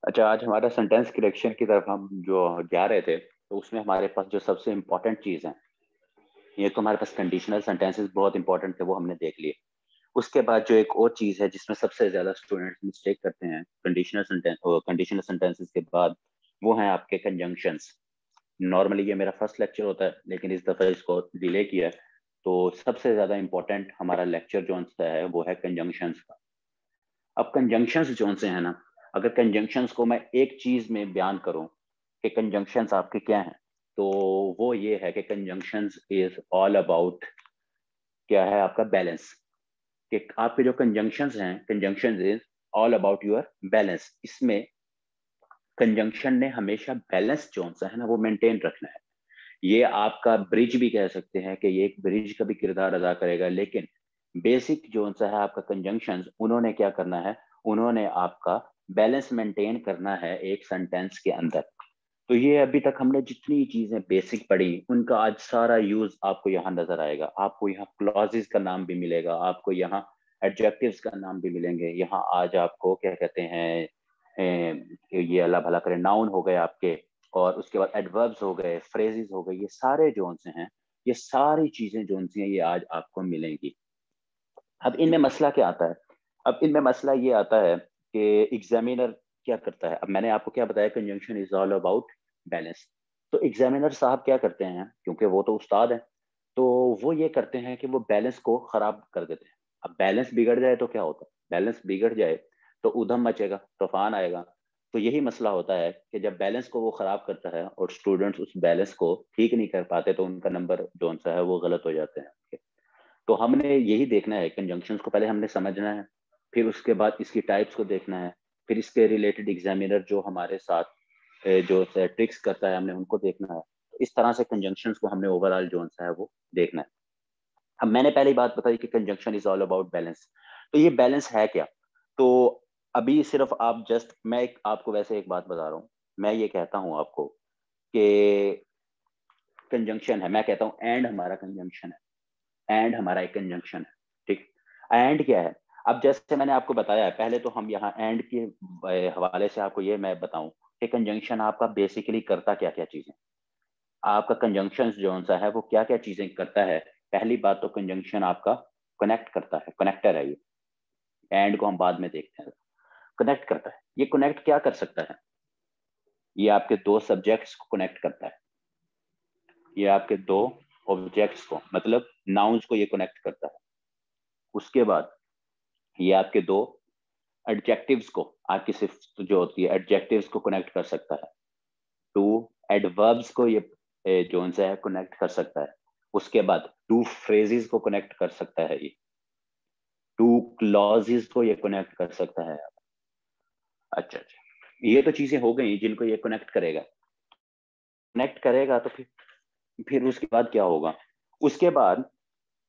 अच्छा, आज हमारा सेंटेंस करेक्शन की तरफ हम जो जा रहे थे, तो उसमें हमारे पास जो सबसे इम्पोर्टेंट चीज़ है, ये तो हमारे पास कंडीशनल सेंटेंसेस बहुत इंपॉर्टेंट थे, वो हमने देख लिए। उसके बाद जो एक और चीज़ है जिसमें सबसे ज़्यादा स्टूडेंट्स मिस्टेक करते हैं कंडीशनल सेंटेंसेस के बाद, वो हैं आपके कंजंक्शंस। नॉर्मली ये मेरा फर्स्ट लेक्चर होता है, लेकिन इस दफ़ा इसको डिले किया है। तो सबसे ज़्यादा इम्पोर्टेंट हमारा लेक्चर जो सा है वो है कंजंक्शंस का। अब कंजंक्शंस जो से है ना, अगर कंजंक्शंस को मैं एक चीज में बयान करूं कि कंजंक्शंस आपके क्या हैं, तो वो ये है कि कंजंक्शंस इज ऑल अबाउट क्या है आपका बैलेंस। कि आपके जो कंजंक्शंस हैं, conjunctions is all about your balance. इसमें कंजंक्शन ने हमेशा बैलेंस जो सा है ना वो मेंटेन रखना है। ये आपका ब्रिज भी कह सकते हैं कि ये एक ब्रिज का भी किरदार अदा करेगा, लेकिन बेसिक जो सा है आपका कंजंक्शंस, उन्होंने क्या करना है, उन्होंने आपका बैलेंस मेंटेन करना है एक सेंटेंस के अंदर। तो ये अभी तक हमने जितनी चीजें बेसिक पढ़ी, उनका आज सारा यूज आपको यहाँ नजर आएगा। आपको यहाँ क्लॉजेस का नाम भी मिलेगा, आपको यहाँ एडजेक्टिव्स का नाम भी मिलेंगे। यहाँ आज आपको क्या कहते हैं, ये अल्लाह भला करे, नाउन हो गए आपके, और उसके बाद एडवर्ब्स हो गए, फ्रेजेस हो गए, ये सारे जोन से हैं, ये सारी चीजें जोन सी हैं, ये आज आपको मिलेंगी। अब इनमें मसला क्या आता है? अब इनमें मसला ये आता है कि एग्जामिनर क्या करता है। अब मैंने आपको क्या बताया, conjunction is all about balance. तो एग्जामिनर साहब क्या करते हैं, क्योंकि वो तो उस्ताद है, तो वो ये करते हैं कि वो बैलेंस को खराब कर देते हैं। अब बैलेंस बिगड़ जाए तो क्या होता है, बैलेंस बिगड़ जाए तो उधम मचेगा, तूफान आएगा। तो यही मसला होता है कि जब बैलेंस को वो खराब करता है और स्टूडेंट्स उस बैलेंस को ठीक नहीं कर पाते, तो उनका नंबर जो सा है वो गलत हो जाते हैं। तो हमने यही देखना है, कंजंक्शंस को पहले हमने समझना है, फिर उसके बाद इसकी टाइप्स को देखना है, फिर इसके रिलेटेड एग्जामिनर जो हमारे साथ जो ट्रिक्स करता है, हमने उनको देखना है। तो इस तरह से कंजंक्शंस को हमने ओवरऑल जो सा है वो देखना है। अब मैंने पहले ही बात बताई कि conjunction is all about balance. तो ये बैलेंस है क्या? तो अभी सिर्फ आप जस्ट, मैं आपको वैसे एक बात बता रहा हूँ। मैं ये कहता हूँ आपको कि कंजंक्शन है, मैं कहता हूँ एंड हमारा कंजंक्शन है, एंड हमारा एक कंजंक्शन है। ठीक, एंड क्या है? अब जैसे मैंने आपको बताया है, पहले तो हम यहाँ एंड के हवाले से आपको ये मैं बताऊं कि कंजंक्शन आपका बेसिकली करता क्या क्या चीजें। आपका कंजंक्शन जो सा है वो क्या क्या चीजें करता है। पहली बात तो कंजंक्शन आपका कनेक्ट करता है, कनेक्टर है ये। एंड को हम बाद में देखते हैं। कनेक्ट करता है, ये कनेक्ट क्या कर सकता है? ये आपके दो सब्जेक्ट्स को कनेक्ट करता है। ये आपके दो ऑब्जेक्ट्स को, मतलब नाउन्स को ये कनेक्ट करता है। उसके बाद ये आपके दो एडजेक्टिव्स को, आपकी सिर्फ जो होती है एडजेक्टिव्स को कनेक्ट कर सकता है। टू एडवर्ब्स को ये जोन से है कनेक्ट कर सकता है। उसके बाद टू फ्रेजेस को कनेक्ट कर सकता है ये। टू क्लॉजेस को ये कनेक्ट कर सकता है। अच्छा अच्छा, ये तो चीजें हो गई जिनको ये कनेक्ट करेगा। कनेक्ट करेगा तो फिर उसके बाद क्या होगा? उसके बाद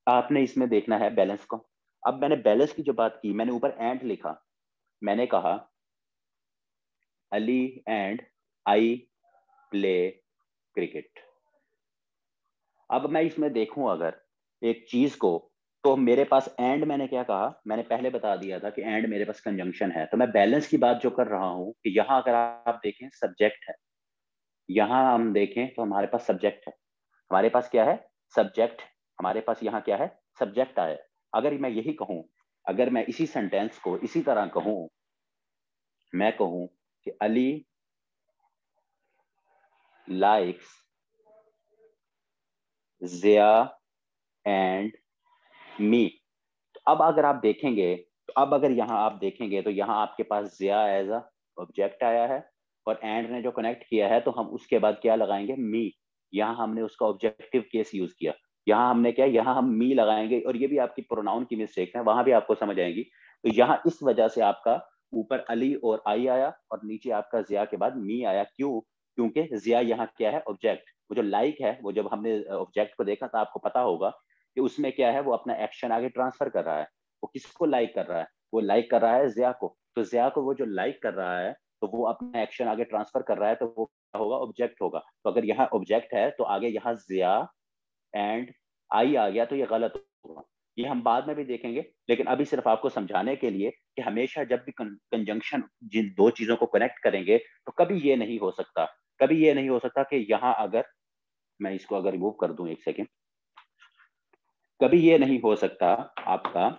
आपने इसमें देखना है बैलेंस को। अब मैंने बैलेंस की जो बात की, मैंने ऊपर एंड लिखा, मैंने कहा Ali and I play cricket. अब मैं इसमें देखूं अगर एक चीज को, तो मेरे पास एंड, मैंने क्या कहा, मैंने पहले बता दिया था कि एंड मेरे पास कंजंक्शन है। तो मैं बैलेंस की बात जो कर रहा हूं कि यहां अगर आप देखें सब्जेक्ट है, यहां हम देखें तो हमारे पास सब्जेक्ट है। हमारे पास क्या है? सब्जेक्ट। हमारे पास यहाँ क्या है? सब्जेक्ट आया। अगर मैं यही कहूं, अगर मैं इसी सेंटेंस को इसी तरह कहूं, मैं कहूं कि Ali likes Jiya and me. तो अब अगर आप देखेंगे, तो अब अगर यहाँ आप देखेंगे, तो यहाँ आपके पास जिया एज अ ऑब्जेक्ट आया है, और एंड ने जो कनेक्ट किया है, तो हम उसके बाद क्या लगाएंगे? मी। यहाँ हमने उसका ऑब्जेक्टिव केस यूज किया। यहाँ हमने क्या, यहाँ हम मी लगाएंगे, और ये भी आपकी प्रोनाउन की मिस्टेक है, वहां भी आपको समझ आएगी। तो यहाँ इस वजह से आपका ऊपर अली और आई आया, और नीचे आपका जिया के बाद मी आया। क्यों? क्योंकि जिया यहाँ क्या है? ऑब्जेक्ट। वो जो लाइक है, वो जब हमने ऑब्जेक्ट को देखा था, आपको पता होगा कि उसमें क्या है, वो अपना एक्शन आगे ट्रांसफर कर रहा है। वो किसको लाइक कर रहा है? वो लाइक कर रहा है जिया को। तो जिया को वो जो लाइक कर रहा है, तो वो अपना एक्शन आगे ट्रांसफर कर रहा है, तो वो क्या होगा? ऑब्जेक्ट होगा। तो अगर यहाँ ऑब्जेक्ट है, तो आगे यहाँ जिया एंड आई आ गया, तो ये गलत होगा। ये हम बाद में भी देखेंगे, लेकिन अभी सिर्फ आपको समझाने के लिए कि हमेशा जब भी कंजंक्शन जिन दो चीजों को कनेक्ट करेंगे तो कभी ये नहीं हो सकता, कभी ये नहीं हो सकता कि यहाँ अगर मैं इसको अगर रिमूव कर दूं एक सेकेंड, कभी ये नहीं हो सकता आपका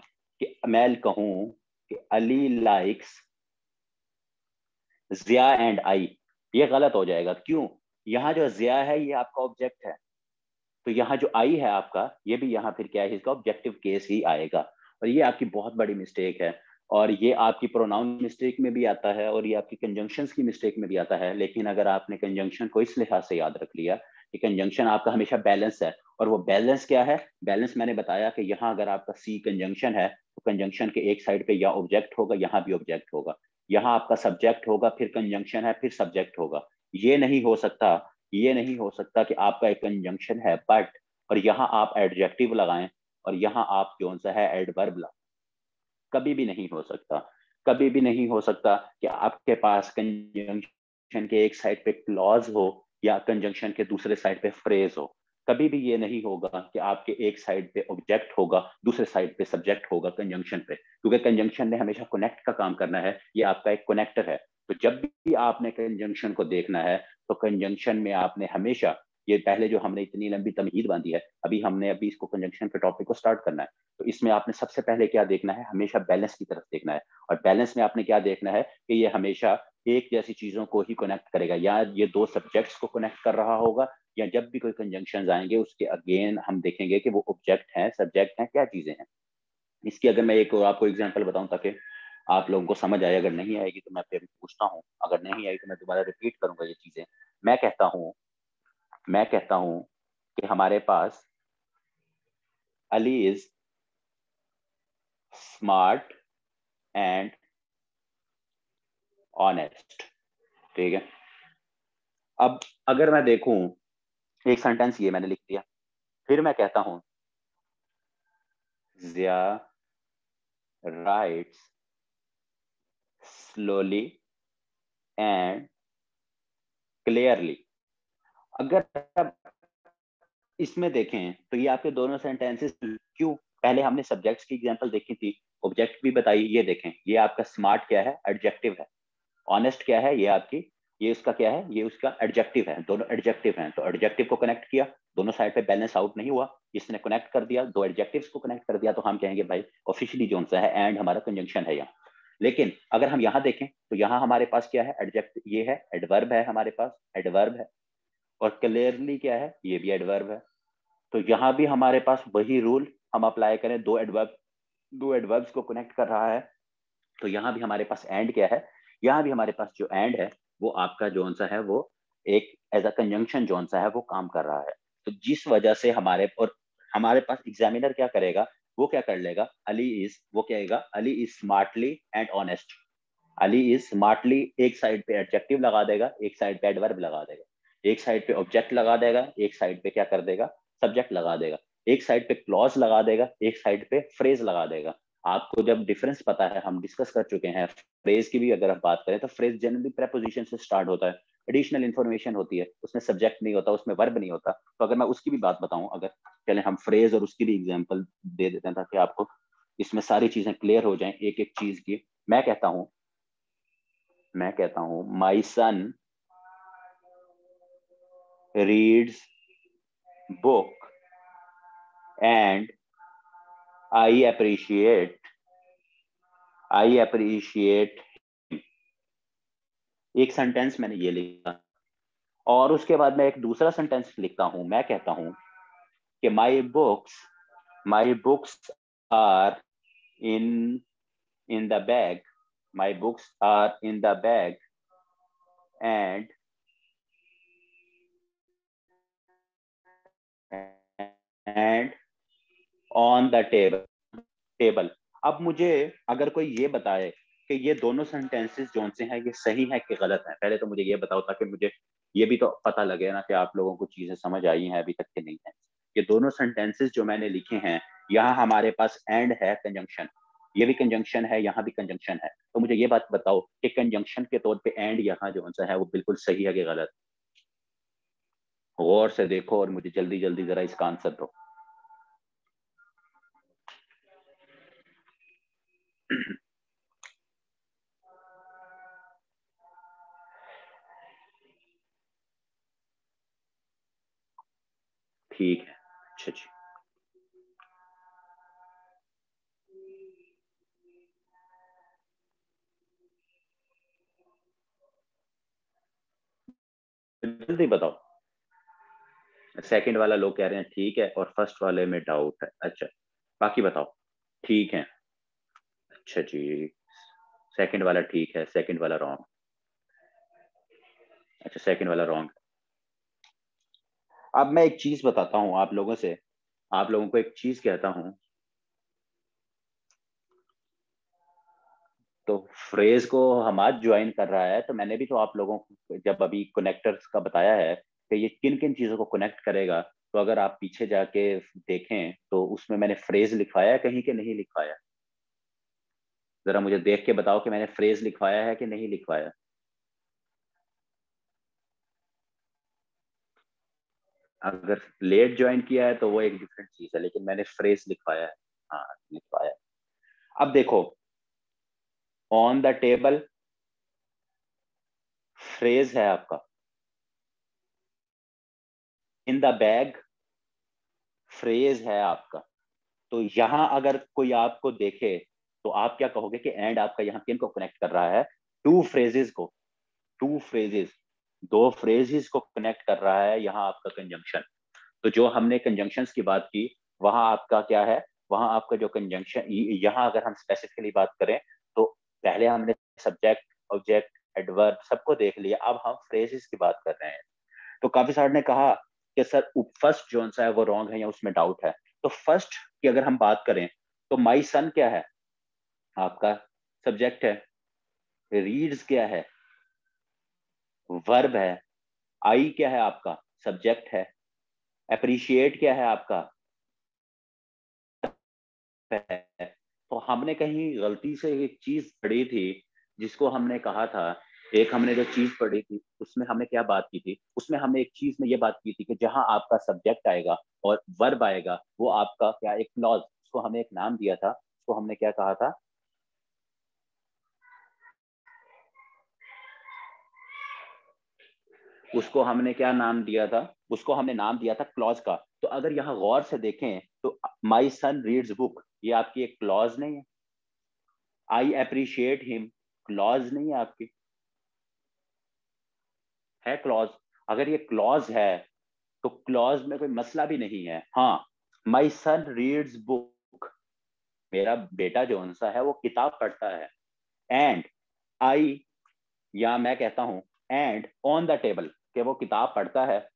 कि मैं कहूं कि Ali likes Jiya and I, ये गलत हो जाएगा। क्यों? यहाँ जो जिया है ये आपका ऑब्जेक्ट है, तो यहाँ जो आई है आपका, ये भी यहाँ फिर क्या है, इसका ऑब्जेक्टिव केस ही आएगा। और ये आपकी बहुत बड़ी मिस्टेक है, और ये आपकी प्रोनाउन मिस्टेक में भी आता है, और ये आपकी कंजंक्शंस की मिस्टेक में भी आता है। लेकिन अगर आपने कंजंक्शन को इस लिहाज से याद रख लिया कि कंजंक्शन आपका हमेशा बैलेंस है, और वो बैलेंस क्या है, बैलेंस मैंने बताया कि यहाँ अगर आपका सी कंजंक्शन है तो कंजंक्शन के एक साइड पे या ऑब्जेक्ट होगा, यहाँ भी ऑब्जेक्ट होगा, यहाँ आपका सब्जेक्ट होगा, फिर कंजंक्शन है, फिर सब्जेक्ट होगा। ये नहीं हो सकता, ये नहीं हो सकता कि आपका एक कंजंक्शन है बट, और यहाँ आप एडजेक्टिव लगाएं और यहाँ आप कौन सा है एडवर्ब लगाएं। कभी भी नहीं हो सकता, कभी भी नहीं हो सकता कि आपके पास कंजंक्शन के एक साइड पे क्लॉज हो या कंजंक्शन के दूसरे साइड पे फ्रेज हो। कभी भी ये नहीं होगा कि आपके एक साइड पे ऑब्जेक्ट होगा, दूसरे साइड पे सब्जेक्ट होगा कंजंक्शन पे, क्योंकि कंजंक्शन ने हमेशा कनेक्ट का काम करना है, ये आपका एक कनेक्टर है। तो जब भी आपने कंजंक्शन को देखना है तो कंजंक्शन में आपने हमेशा, ये पहले जो हमने इतनी लंबी तमहीद बांधी है, अभी इसको कंजंक्शन के टॉपिक को स्टार्ट करना है, तो इसमें आपने सबसे पहले क्या देखना है, हमेशा बैलेंस की तरफ देखना है। और बैलेंस में आपने क्या देखना है कि ये हमेशा एक जैसी चीजों को ही कनेक्ट करेगा, या ये दो सब्जेक्ट्स को कनेक्ट कर रहा होगा, या जब भी कोई कंजंक्शन आएंगे उसके अगेन हम देखेंगे कि वो ऑब्जेक्ट हैं, सब्जेक्ट हैं, क्या चीजें हैं। इसकी अगर मैं एक आपको एग्जाम्पल बताऊं ताकि आप लोगों को समझ आए, अगर नहीं आएगी तो मैं फिर पूछता हूँ, अगर नहीं आई तो मैं दोबारा रिपीट करूंगा ये चीजें। मैं कहता हूँ मैं कहता हूँ कि हमारे पास Ali is smart and honest, ठीक है। अब अगर मैं देखूं, एक सेंटेंस ये मैंने लिख दिया, फिर मैं कहता हूं जिया राइट्स स्लोली एंड क्लियरली। अगर आप इसमें देखें तो ये आपके दोनों सेंटेंसेस, क्यों, पहले हमने सब्जेक्ट्स की एग्जांपल देखी थी, ऑब्जेक्ट भी बताई, ये देखें, ये आपका स्मार्ट क्या है, एडजेक्टिव है। ऑनेस्ट क्या है, ये आपकी, ये उसका क्या है, ये उसका एडजेक्टिव है, दोनों एडजेक्टिव हैं। तो एडजेक्टिव को कनेक्ट किया, दोनों साइड पे बैलेंस आउट नहीं हुआ, इसने कनेक्ट कर दिया, दो एडजेक्टिव्स को कनेक्ट कर दिया, तो हम कहेंगे भाई ऑफिशियली जो सा है एंड हमारा कंजंक्शन है यहाँ। लेकिन अगर हम यहाँ देखें तो यहाँ हमारे पास क्या है, एडजेक्ट, ये है एडवर्ब है, हमारे पास एडवर्ब है, और क्लियरली क्या है, ये भी एडवर्ब है। तो यहाँ भी हमारे पास वही रूल हम अप्लाई करें, दो एडवर्ब्स को कनेक्ट कर रहा है, तो यहाँ भी हमारे पास एंड क्या है, यहाँ भी हमारे पास जो एंड है वो आपका जोन सा है, वो एक एज अ कंजंक्शन जोन सा है, वो काम कर रहा है। तो जिस वजह से हमारे पास एग्जामिनर क्या करेगा, वो क्या कर लेगा, वो क्या कहेगा, Ali is smartly and honest. Ali is smartly एक साइड पे एडजेक्टिव लगा देगा, एक साइड पे एडवर्ब लगा देगा, एक साइड पे ऑब्जेक्ट लगा देगा, एक साइड पे क्या कर देगा, सब्जेक्ट लगा देगा, एक साइड पे क्लॉज लगा देगा, एक साइड पे फ्रेज लगा देगा। आपको जब डिफरेंस पता है, हम डिस्कस कर चुके हैं फ्रेज की भी, अगर हम बात करें तो फ्रेज जनरली प्रेपोजिशन से स्टार्ट होता है, एडिशनल इंफॉर्मेशन होती है, उसमें सब्जेक्ट नहीं होता, उसमें वर्ब नहीं होता। तो अगर मैं उसकी भी बात बताऊं, अगर चले हम फ्रेज और उसकी भी एग्जाम्पल दे देते हैं ताकि आपको इसमें सारी चीजें क्लियर हो जाएं एक एक चीज की। मैं कहता हूं my son reads book and I appreciate I appreciate एक सेंटेंस मैंने ये लिखा, और उसके बाद मैं एक दूसरा सेंटेंस लिखता हूं, मैं कहता हूं कि my books are in in the bag my books are in the bag and and on the table. अब मुझे अगर कोई ये बताए कि ये दोनों सेंटेंसेस जो से हैं ये सही है कि गलत है, पहले तो मुझे ये बताओ, ताकि मुझे ये भी तो पता लगे ना कि आप लोगों को चीजें समझ आई हैं अभी तक के नहीं है। ये दोनों सेंटेंसेस जो मैंने लिखे हैं, यहाँ हमारे पास एंड है, कंजंक्शन, ये भी कंजंक्शन है, यहाँ भी कंजंक्शन है। तो मुझे ये बात बताओ कि कंजंक्शन के तौर पे एंड यहाँ जो सा है वो बिल्कुल सही है कि गलत। गौर से देखो और मुझे जल्दी जल्दी जरा इसका आंसर दो। जल्दी बताओ। सेकंड वाला लोग कह रहे हैं ठीक है, और फर्स्ट वाले में डाउट है। अच्छा, बाकी बताओ। ठीक है। अच्छा जी, सेकंड वाला ठीक है, सेकंड वाला रॉन्ग। अच्छा, सेकंड वाला रॉन्ग। अब मैं एक चीज बताता हूँ आप लोगों से, आप लोगों को एक चीज कहता हूँ। तो फ्रेज को हम आज ज्वाइन कर रहा है, तो मैंने भी तो आप लोगों को जब अभी कनेक्टर्स का बताया है कि ये किन किन चीजों को कनेक्ट करेगा, तो अगर आप पीछे जाके देखें तो उसमें मैंने फ्रेज लिखवाया है कहीं के नहीं लिखवाया? जरा मुझे देख के बताओ कि मैंने फ्रेज लिखवाया है कि नहीं लिखवाया। अगर लेट ज्वाइन किया है तो वो एक डिफरेंट चीज है, लेकिन मैंने फ्रेज लिखवाया है। हाँ, लिखवाया है। अब देखो, ऑन द टेबल फ्रेज है आपका, इन द बैग फ्रेज है आपका। तो यहां अगर कोई आपको देखे तो आप क्या कहोगे कि एंड आपका यहाँ किन को कनेक्ट कर रहा है? टू फ्रेजेस को। टू फ्रेजेस, दो फ्रेजेस को कनेक्ट कर रहा है यहाँ आपका कंजंक्शन। तो जो हमने कंजंक्शंस की बात की, वहां आपका क्या है? वहां आपका जो कंजंक्शन, यहाँ अगर हम स्पेसिफिकली बात करें तो पहले हमने सब्जेक्ट, ऑब्जेक्ट, एडवर्ब सबको देख लिया, अब हम फ्रेजेस की बात कर रहे हैं। तो काफी सारे ने कहा कि सर फर्स्ट जो सा है वो रॉन्ग है या उसमें डाउट है। तो फर्स्ट की अगर हम बात करें तो माई सन क्या है? आपका सब्जेक्ट है। रीड्स क्या है? वर्ब है। आई क्या है आपका? सब्जेक्ट है। अप्रिशिएट क्या है आपका? है। तो हमने कहीं गलती से एक चीज पढ़ी थी, जिसको हमने कहा था, एक हमने जो चीज पढ़ी थी उसमें हमने क्या बात की थी, उसमें हमने एक चीज में ये बात की थी कि जहां आपका सब्जेक्ट आएगा और वर्ब आएगा वो आपका क्या, एक क्लॉज, उसको हमने एक नाम दिया था, उसको हमने क्या कहा था? उसको हमने क्या नाम दिया था? उसको हमने नाम दिया था क्लॉज का। तो अगर यहाँ गौर से देखें तो माई सन रीड्स बुक, ये आपकी एक क्लॉज नहीं है? आई अप्रिशिएट हिम, क्लॉज नहीं है आपकी? है क्लॉज। अगर ये क्लॉज है तो क्लॉज में कोई मसला भी नहीं है। हाँ, माई सन रीड्स बुक, मेरा बेटा जो सा है वो किताब पढ़ता है। एंड आई, या मैं कहता हूं एंड ऑन द टेबल, कि वो किताब पढ़ता है,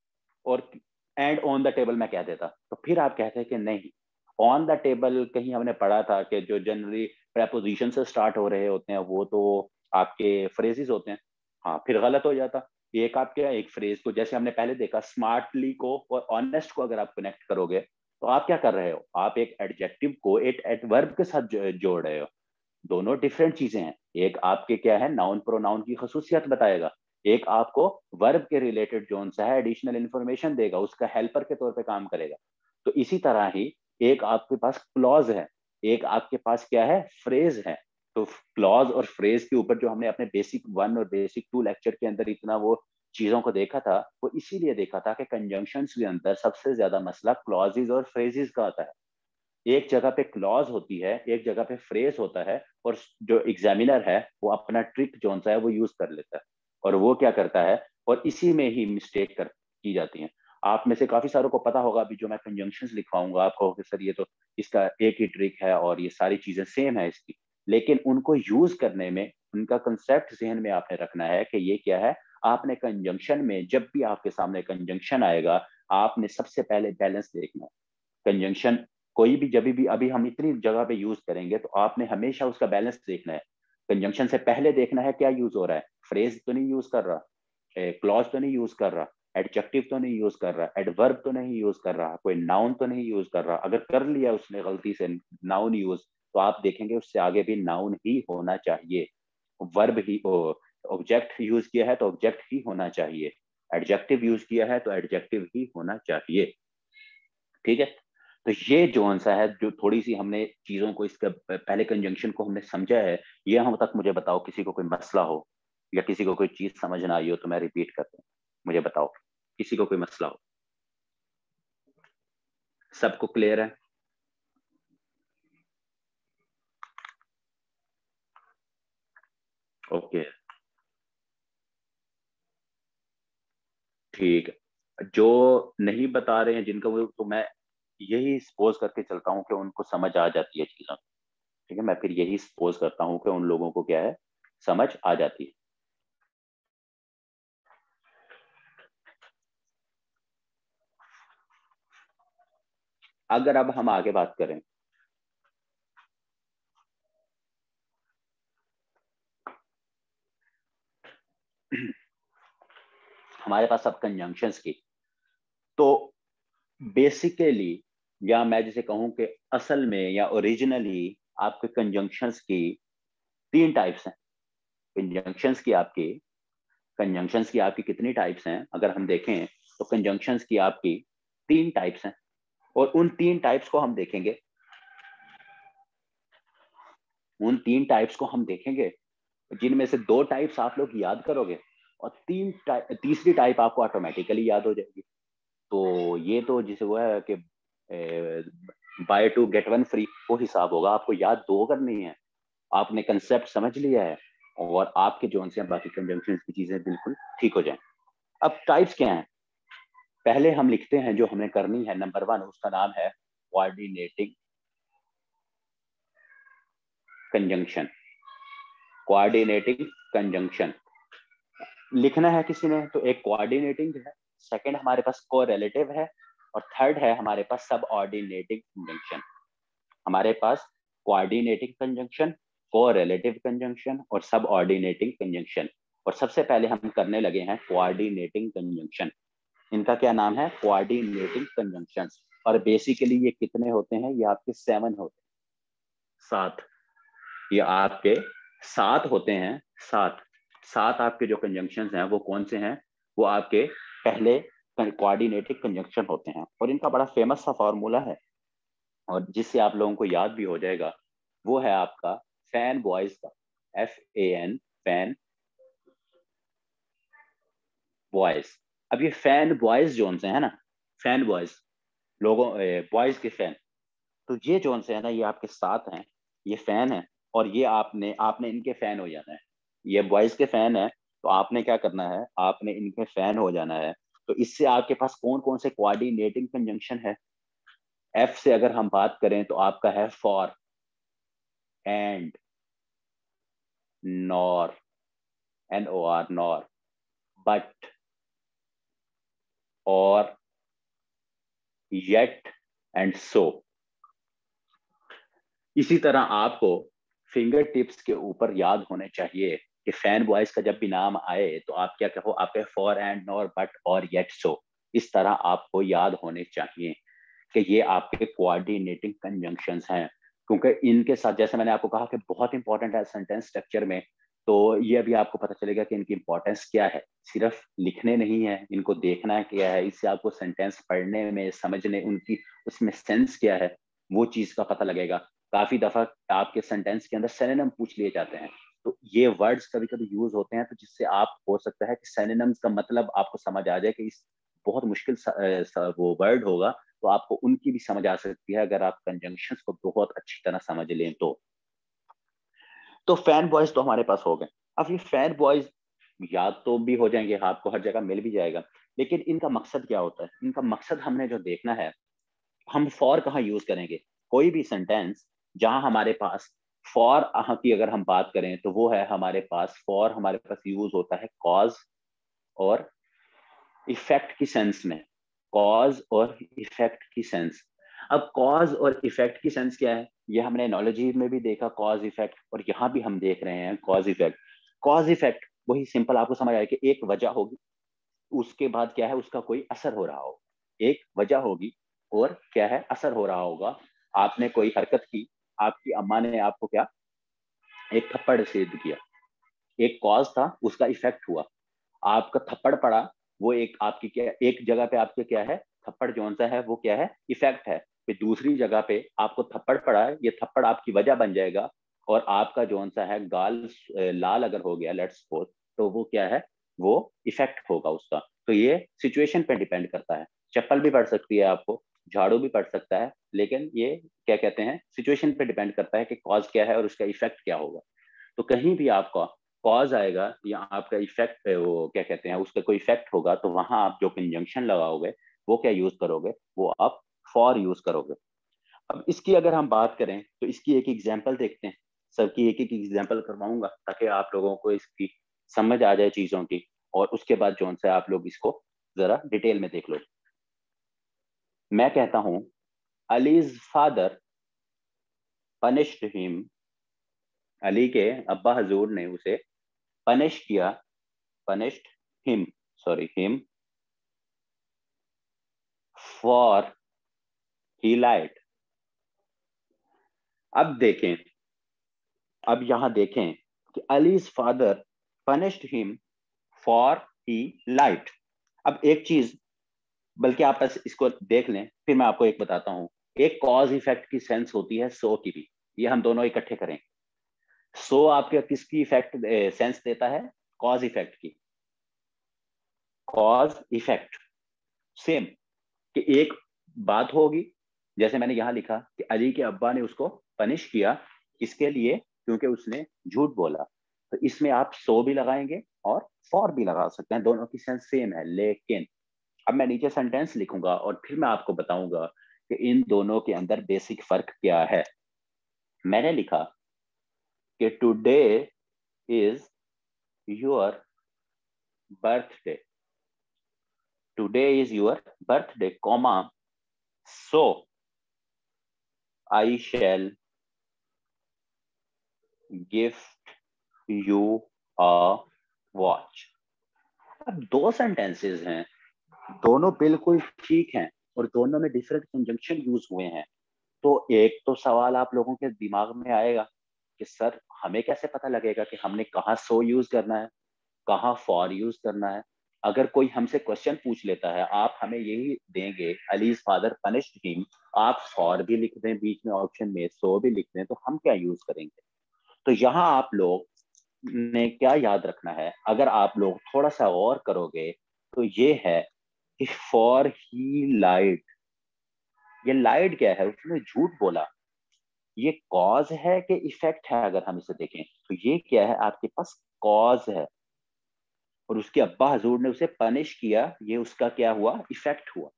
और एंड ऑन द टेबल मैं कह देता, तो फिर आप कहते हैं कि नहीं, ऑन द टेबल कहीं हमने पढ़ा था कि जो जनरली प्रेपोजिशन से स्टार्ट हो रहे होते हैं वो तो आपके फ्रेजेस होते हैं। हाँ, फिर गलत हो जाता। एक आपके एक फ्रेज को, जैसे हमने पहले देखा, स्मार्टली को और ऑनेस्ट को अगर आप कनेक्ट करोगे तो आप क्या कर रहे हो? आप एक एडजेक्टिव को एक एडवर्ब के साथ जोड़ रहे हो। दोनों डिफरेंट चीजें हैं। एक आपके क्या है, नाउन प्रोनाउन की खसूसियत बताएगा, एक आपको वर्ब के रिलेटेड जो सा है एडिशनल इंफॉर्मेशन देगा, उसका हेल्पर के तौर पे काम करेगा। तो इसी तरह ही एक आपके पास क्लॉज है, एक आपके पास क्या है, फ्रेज है। तो क्लॉज और फ्रेज के ऊपर जो हमने अपने बेसिक 1 और बेसिक 2 लेक्चर के अंदर इतना वो चीजों को देखा था, वो इसीलिए देखा था कि कंजंक्शंस के अंदर सबसे ज्यादा मसला क्लॉजेज और फ्रेजेस का आता है। एक जगह पे क्लॉज होती है, एक जगह पे फ्रेज होता है, और जो एग्जामिनर है वो अपना ट्रिक जो सा है वो यूज कर लेता है, और वो क्या करता है, और इसी में ही मिस्टेक कर की जाती है। आप में से काफी सारों को पता होगा, अभी जो मैं कंजंक्शंस लिखवाऊंगा आप कहोगे सर ये तो इसका एक ही ट्रिक है और ये सारी चीजें सेम है इसकी, लेकिन उनको यूज करने में उनका कंसेप्ट जहन में आपने रखना है कि ये क्या है। आपने कंजंक्शन में, जब भी आपके सामने कंजंक्शन आएगा, आपने सबसे पहले बैलेंस देखना है। कंजंक्शन कोई भी जब भी, अभी हम इतनी जगह पे यूज करेंगे तो आपने हमेशा उसका बैलेंस देखना है। कंजंक्शन से पहले देखना है क्या यूज हो रहा है, फ्रेज तो नहीं यूज कर रहा, क्लॉज तो नहीं यूज कर रहा, एडजेक्टिव तो नहीं यूज कर रहा, एडवर्ब तो नहीं यूज कर रहा, कोई नाउन तो नहीं यूज कर रहा। अगर कर लिया उसने गलती से नाउन यूज, तो आप देखेंगे उससे आगे भी नाउन ही होना चाहिए। वर्ब ही, ऑब्जेक्ट यूज किया है तो ऑब्जेक्ट ही होना चाहिए, एडजेक्टिव यूज किया है तो एडजेक्टिव ही होना चाहिए। ठीक है। तो ये जोन सा है, जो थोड़ी सी हमने चीजों को, इसका पहले कंजंक्शन को हमने समझा है। ये हम तक मुझे बताओ, किसी को कोई मसला हो या किसी को कोई चीज समझ ना आई हो तो मैं रिपीट करता हूँ, मुझे बताओ, किसी को कोई मसला हो? सबको क्लियर है? ओके, ठीक है, जो नहीं बता रहे हैं जिनका वो, तो मैं यही सपोज करके चलता हूँ कि उनको समझ आ जाती है चीज़ें। ठीक है, मैं फिर यही सपोज करता हूँ कि उन लोगों को क्या है, समझ आ जाती है। अगर अब हम आगे बात करें, हमारे पास अब कंजंक्शंस की, तो बेसिकली, या मैं जिसे कहूं कि असल में या ओरिजिनली आपके कंजंक्शंस की तीन टाइप्स हैं। कंजंक्शंस की आपकी कंजंक्शंस की आपकी कितनी टाइप्स हैं अगर हम देखें, तो कंजंक्शंस की आपकी तीन टाइप्स हैं, और उन तीन टाइप्स को हम देखेंगे। उन तीन टाइप्स को हम देखेंगे, जिनमें से दो टाइप्स आप लोग याद करोगे और तीसरी टाइप आपको ऑटोमेटिकली याद हो जाएगी। तो ये तो जिसे वो है कि buy two get one free वो हिसाब होगा, आपको याद दो करनी है, आपने कंसेप्ट समझ लिया है, और आपके जो से बाकी कंजंक्शन की चीजें बिल्कुल ठीक हो जाए। अब टाइप्स क्या हैं, पहले हम लिखते हैं जो हमें करनी है, नंबर वन, उसका नाम है कोऑर्डिनेटिंग कंजंक्शन। कोऑर्डिनेटिंग कंजंक्शन लिखना है किसी ने, तो एक कोऑर्डिनेटिंग है, सेकंड हमारे पास कोरिलेटिव है, और थर्ड है हमारे पास सब ऑर्डिनेटिंग कंजंक्शन। हमारे पास कोऑर्डिनेटिंग कंजंक्शन, कोरिलेटिव कंजंक्शन और सब ऑर्डिनेटिंग कंजंक्शन। और सबसे पहले हम करने लगे हैं कोऑर्डिनेटिंग कंजंक्शन। इनका क्या नाम है, कोऑर्डिनेटिंग कंजंक्शंस। और बेसिकली ये कितने होते हैं, ये आपके 7 होते हैं, 7। ये आपके 7 होते हैं, 7। 7 आपके जो कंजंक्शंस हैं वो कौन से हैं, वो आपके पहले कोऑर्डिनेटिंग कंजंक्शन होते हैं, और इनका बड़ा फेमस सा फॉर्मूला है, और जिससे आप लोगों को याद भी हो जाएगा, वो है आपका फैन बॉयज का, FAN, फैन बॉयज। अब ये फैन बॉयज जोन से है ना, फैन बॉयज, लोगों बॉयज के फैन, तो ये जोन से है ना, ये आपके साथ हैं, ये फैन है, और ये आपने आपने इनके फैन हो जाना है। ये बॉयज के फैन है, तो आपने क्या करना है, आपने इनके फैन हो जाना है। तो इससे आपके पास कौन कौन से कोऑर्डिनेटिंग कंजंक्शन है, F से अगर हम बात करें तो आपका है for, and, nor, NOR, nor, but, और, येट एंड सो। इसी तरह आपको फिंगर टिप्स के ऊपर याद होने चाहिए कि फैन बॉयज का जब भी नाम आए तो आप क्या कहो, आप फॉर, एंड, नॉर, बट और येट सो। इस तरह आपको याद होने चाहिए कि ये आपके कोऑर्डिनेटिंग कंजंक्शंस हैं, क्योंकि इनके साथ, जैसे मैंने आपको कहा कि बहुत इंपॉर्टेंट है सेंटेंस स्ट्रक्चर में, तो ये अभी आपको पता चलेगा कि इनकी इंपॉर्टेंस क्या है। सिर्फ लिखने नहीं है, इनको देखना क्या है, इससे आपको सेंटेंस पढ़ने में, समझने, उनकी उसमें सेंस क्या है, वो चीज का पता लगेगा। काफी दफा आपके सेंटेंस के अंदर सिनोनिम पूछ लिए जाते हैं, तो ये वर्ड्स कभी कभी यूज होते हैं, तो जिससे आप, हो सकता है कि सिनोनिम्स का मतलब आपको समझ आ जाए कि इस बहुत मुश्किल वो वर्ड होगा, तो आपको उनकी भी समझ आ सकती है अगर आप कंजंक्शंस को बहुत अच्छी तरह समझ लें तो फैन बॉयज तो हमारे पास हो गए। अब ये फैन बॉयज याद तो भी हो जाएंगे, आपको हर जगह मिल भी जाएगा, लेकिन इनका मकसद क्या होता है, इनका मकसद हमने जो देखना है, हम फॉर कहाँ यूज करेंगे, कोई भी सेंटेंस जहां हमारे पास फॉर की अगर हम बात करें, तो वो है हमारे पास, फॉर हमारे पास यूज होता है कॉज और इफेक्ट की सेंस में, कॉज और इफेक्ट की सेंस। अब कॉज और इफेक्ट की सेंस क्या है, ये हमने एनोलॉजी में भी देखा कॉज इफेक्ट, और यहाँ भी हम देख रहे हैं कॉज इफेक्ट। कॉज इफेक्ट वही सिंपल आपको समझ आया कि एक वजह होगी, उसके बाद क्या है, उसका कोई असर हो रहा होगा। एक वजह होगी और क्या है, असर हो रहा होगा। आपने कोई हरकत की, आपकी अम्मा ने आपको क्या, एक थप्पड़ सीध किया, एक कॉज था, उसका इफेक्ट हुआ, आपका थप्पड़ पड़ा, वो एक आपकी क्या, एक जगह पे आपके क्या है, थप्पड़ जौन सा है वो क्या है, इफेक्ट है। फिर दूसरी जगह पे आपको थप्पड़ पड़ा है, ये थप्पड़ आपकी वजह बन जाएगा, और आपका जौन सा है गाल लाल अगर हो गया, लेट्स सपोज, तो वो क्या है, वो इफेक्ट होगा उसका। तो ये सिचुएशन पे डिपेंड करता है, चप्पल भी पड़ सकती है आपको, झाड़ू भी पड़ सकता है, लेकिन ये क्या कहते हैं, सिचुएशन पे डिपेंड करता है कि कॉज क्या है और उसका इफेक्ट क्या होगा। तो कहीं भी आपका कॉज आएगा या आपका इफेक्ट, वो क्या कहते हैं, उसका कोई इफेक्ट होगा, तो वहां आप जो कंजंक्शन लगाओगे वो क्या यूज करोगे, वो आप फॉर यूज करोगे। अब इसकी अगर हम बात करें तो इसकी एक एग्जांपल देखते हैं, सबकी एक एक एग्जांपल करवाऊंगा ताकि आप लोगों को इसकी समझ आ जाए चीजों की, और उसके बाद जो है आप लोग इसको जरा डिटेल में देख लो। मैं कहता हूं Ali's father punished him, Ali के अब्बा हजूर ने उसे पनिश किया, punished him, sorry him, for he lied. अब देखें, अब यहां देखें कि Ali's father punished him for he light. अब एक चीज, बल्कि आप बस इसको देख लें फिर मैं आपको एक बताता हूं। एक कॉज इफेक्ट की सेंस होती है सो की भी, ये हम दोनों इकट्ठे करें। सो आपके किसकी इफेक्ट सेंस देता है, कॉज इफेक्ट की, कॉज इफेक्ट सेम। कि एक बात होगी, जैसे मैंने यहां लिखा कि अली के अब्बा ने उसको पनिश किया, किसके लिए, क्योंकि उसने झूठ बोला। तो इसमें आप सो भी लगाएंगे और फॉर भी लगा सकते हैं, दोनों की सेंस सेम है। लेकिन अब मैं नीचे सेंटेंस लिखूंगा और फिर मैं आपको बताऊंगा कि इन दोनों के अंदर बेसिक फर्क क्या है। मैंने लिखा कि today is your birthday, today is your birthday, comma, so I shall gift you a watch. अब दो सेंटेंसेस हैं, दोनों बिल्कुल ठीक हैं और दोनों में डिफरेंट कंजंक्शन यूज हुए हैं। तो एक तो सवाल आप लोगों के दिमाग में आएगा कि सर हमें कैसे पता लगेगा कि हमने कहाँ सो यूज करना है, कहाँ फॉर यूज करना है। अगर कोई हमसे क्वेश्चन पूछ लेता है, आप हमें यही देंगे अलीज फादर पनिश्ड हिम, आप फॉर भी लिख दें बीच में ऑप्शन में, सो भी लिख दें, तो हम क्या यूज करेंगे। तो यहाँ आप लोग ने क्या याद रखना है, अगर आप लोग थोड़ा सा और करोगे तो ये है कि फॉर ही लाइड, ये लाइड क्या है, उसने झूठ बोला। ये कॉज है कि इफेक्ट है, अगर हम इसे देखें तो ये क्या है, आपके पास कॉज है, और उसके अब्बा हजूर ने उसे पनिश किया, ये उसका क्या हुआ, इफेक्ट हुआ।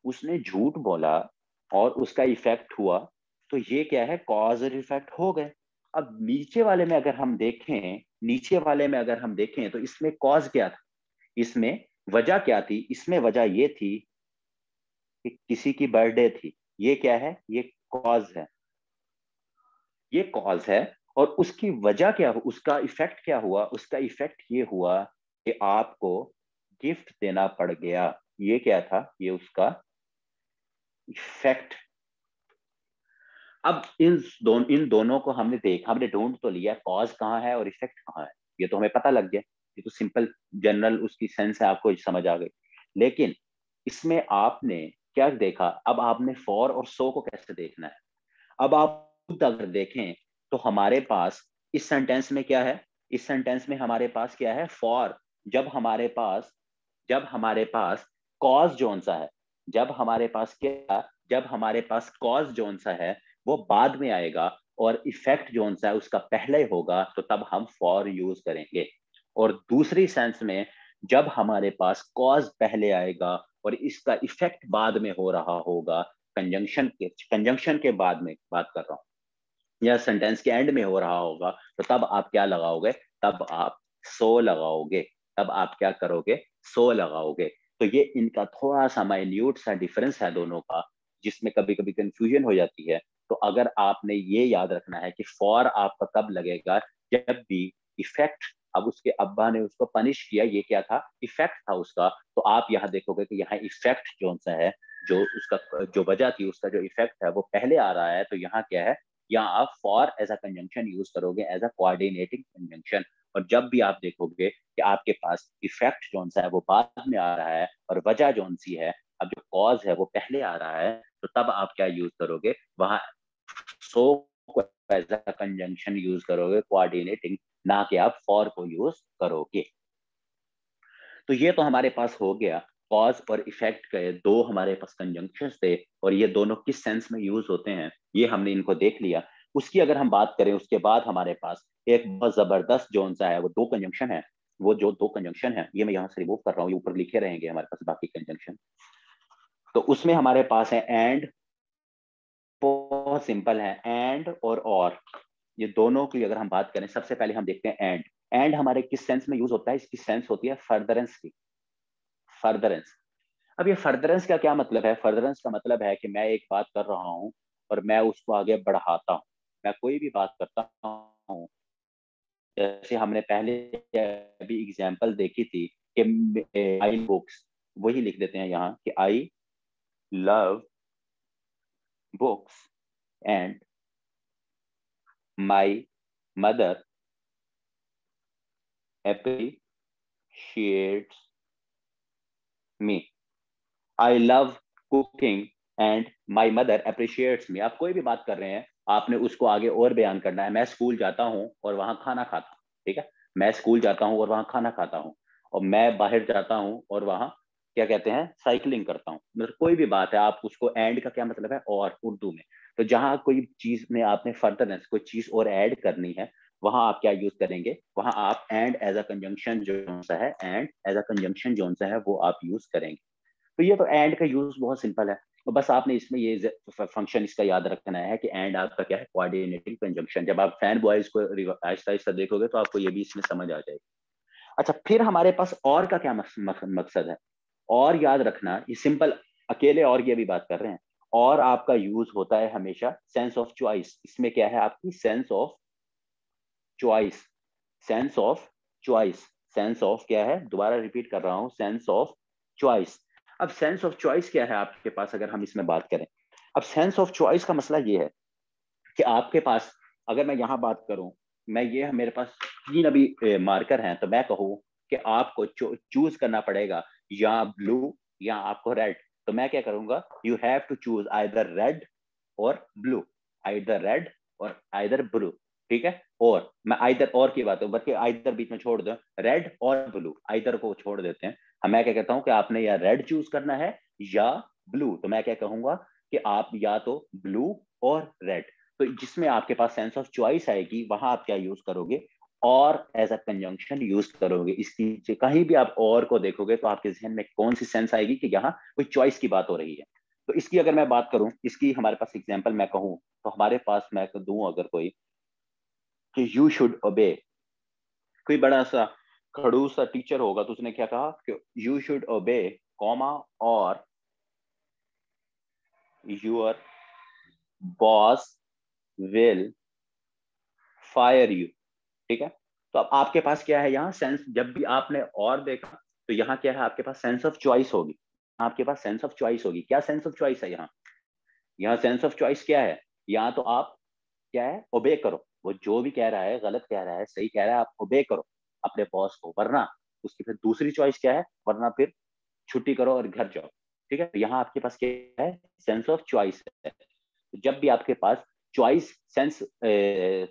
उसने झूठ बोला और उसका इफेक्ट हुआ, तो ये क्या है, कॉज और इफेक्ट हो गए। अब नीचे वाले में अगर हम देखें, नीचे वाले में अगर हम देखें तो इसमें कॉज क्या था, इसमें वजह क्या थी, इसमें वजह ये थी कि किसी की बर्थडे थी। ये क्या है, ये कॉज है, ये कॉज है। और उसकी वजह क्या, उसका इफेक्ट क्या हुआ, उसका इफेक्ट ये हुआ कि आपको गिफ्ट देना पड़ गया। ये क्या था, ये उसका इफेक्ट। अब इन दोनों को हमने देखा, हमने ढूंढ तो लिया कॉज कहाँ है और इफेक्ट कहाँ है, ये तो हमें पता लग गया, ये तो सिंपल जनरल उसकी सेंस है, आपको समझ आ गई। लेकिन इसमें आपने क्या देखा, अब आपने फॉर और सो को कैसे देखना है। अब आप खुद अगर देखें तो हमारे पास इस सेंटेंस में क्या है, इस सेंटेंस में हमारे पास क्या है, फॉर। जब हमारे पास, जब हमारे पास कॉज जोन सा है, जब हमारे पास क्या, जब हमारे पास कॉज जोन सा है वो बाद में आएगा, और इफेक्ट जोन सा है उसका पहले होगा, तो तब हम फॉर यूज करेंगे। और दूसरी सेंस में जब हमारे पास कॉज पहले आएगा और इसका इफेक्ट बाद में हो रहा होगा, कंजंक्शन के बाद में बात कर रहा हूं, या सेंटेंस के एंड में हो रहा होगा, तो तब आप क्या लगाओगे, तब आप सो लगाओगे, तब आप क्या करोगे, सो लगाओगे। तो ये इनका थोड़ा सा माइन्यूट सा डिफरेंस है दोनों का, जिसमें कभी कभी कंफ्यूजन हो जाती है। तो अगर आपने ये याद रखना है कि फॉर आपका कब लगेगा, जब भी इफेक्ट, अब उसके अब्बा ने उसको पनिश किया, ये क्या था, इफेक्ट था उसका। तो आप यहाँ देखोगे कि यहाँ इफेक्ट जो सा है, जो उसका जो वजह थी, उसका जो इफेक्ट है वो पहले आ रहा है। तो यहाँ क्या है, या आप for as a conjunction use करोगे, एज अ कोऑर्डिनेटिंग कंजंक्शन। और जब भी आप देखोगे कि आपके पास इफेक्ट जोन सा है वो बाद में आ रहा है और वजह जोन सी है, अब जो कॉज है वो पहले आ रहा है, तो तब आप क्या यूज करोगे, वहां so as a conjunction use करोगे, कोऑर्डिनेटिंग, ना कि आप फॉर को यूज करोगे। तो ये तो हमारे पास हो गया, कॉज और इफेक्ट के दो हमारे पास कंजंक्शंस थे, और ये दोनों किस सेंस में यूज होते हैं ये हमने इनको देख लिया। उसकी अगर हम बात करें, उसके बाद हमारे पास एक बहुत जबरदस्त जोन सा है, वो दो कंजंक्शन है। वो जो दो कंजंक्शन है, ये मैं यहाँ से रिमूव कर रहा हूँ, ये ऊपर लिखे रहेंगे हमारे पास बाकी कंजंक्शन। तो उसमें हमारे पास है एंड, बहुत सिंपल है, एंड और ये दोनों की अगर हम बात करें, सबसे पहले हम देखते हैं एंड। एंड हमारे किस सेंस में यूज होता है? इसकी सेंस होती है फर्दरेंस की, फर्दरेंस। अब ये फर्दरेंस का क्या मतलब है? फर्दरेंस का मतलब है कि मैं एक बात कर रहा हूँ और मैं उसको आगे बढ़ाता हूँ। मैं कोई भी बात करता हूँ, जैसे हमने पहले अभी एग्जांपल देखी थी कि आई बुक्स, वही लिख देते हैं यहाँ कि I love books and my mother appreciates me. I love cooking and my mother appreciates me. आप कोई भी बात कर रहे हैं, आपने उसको आगे और बयान करना है। मैं स्कूल जाता हूँ और वहां खाना खाता हूँ, ठीक है? मैं स्कूल जाता हूँ और वहां खाना खाता हूँ, और मैं बाहर जाता हूँ और वहां क्या कहते हैं, साइकिलिंग करता हूँ। मतलब कोई भी बात है, आप उसको एंड का क्या मतलब है? और उर्दू में। तो जहां कोई चीज में आपने फर्दरनेस, कोई चीज और ऐड करनी है, वहां आप क्या यूज करेंगे? वहां आप एंड एज अ कंजंक्शन जो सा है, एंड एज अ कंजंक्शन जो सा है वो आप यूज करेंगे। तो ये तो एंड का यूज बहुत सिंपल है। तो बस आपने इसमें ये फंक्शन इसका याद रखना है कि एंड आपका क्या है? Coordinating conjunction. जब आप फैन बॉयज को आहिस्ता आहिस्ता देखोगे तो आपको ये भी इसमें समझ आ जाएगी। अच्छा, फिर हमारे पास और का क्या मकसद है? और याद रखना, ये सिंपल, अकेले और की अभी बात कर रहे हैं। और आपका यूज होता है हमेशा सेंस ऑफ चॉइस। इसमें क्या है? आपकी sense of choice, sense of choice. Sense of क्या है? दोबारा रिपीट कर रहा हूं, सेंस ऑफ चॉइस। अब सेंस ऑफ चॉइस क्या है आपके पास, अगर हम इसमें बात करें? अब सेंस ऑफ चॉइस का मसला ये है कि आपके पास, अगर मैं यहां बात करूं, मैं ये मेरे पास तीन अभी मार्कर हैं, तो मैं कहूं कि आपको चूज करना पड़ेगा या ब्लू या आपको रेड। तो मैं क्या करूंगा? You have to choose either red or blue, either red or either blue, ठीक है? और मैं आइदर और की बात हूँ, बल्कि आइदर बीच में छोड़ दो, रेड और ब्लू, आइदर को छोड़ देते हैं। मैं क्या कहता हूँ कि आपने या रेड चूज करना है या ब्लू। तो मैं क्या कहूंगा कि आप या तो ब्लू और रेड। तो जिसमें आपके पास सेंस ऑफ चॉइस आएगी, वहां आप क्या यूज करोगे? और एज अ कंजंक्शन यूज करोगे। इसकी कहीं भी आप और को देखोगे तो आपके जहन में कौन सी सेंस आएगी कि यहाँ कोई चॉइस की बात हो रही है। तो इसकी अगर मैं बात करूं, इसकी हमारे पास एग्जांपल मैं कहूं, तो हमारे पास मैं दूं अगर कोई, कि यू शुड ओबे। कोई बड़ा सा खड़ूस सा टीचर होगा तो उसने क्या कहा कि यू शुड ओबे, कॉमा, और your boss will fire you, ठीक है? तो अब आपके पास क्या है यहाँ सेंस? जब भी आपने और देखा तो यहाँ क्या है? आपके पास सेंस ऑफ चॉइस होगी। आपके पास सेंस ऑफ चॉइस होगी। क्या सेंस ऑफ चॉइस है यहाँ? यहाँ सेंस ऑफ चॉइस क्या है? यहाँ तो आप क्या है? ओबे करो। वो जो भी कह रहा है, गलत कह रहा है, सही कह रहा है, आप ओबे करो अपने बॉस को, वरना उसकी फिर दूसरी चॉइस क्या है? वरना फिर छुट्टी करो और घर जाओ, ठीक है? यहाँ आपके पास क्या है? सेंस ऑफ चॉइस है। जब भी आपके पास चॉइस सेंस,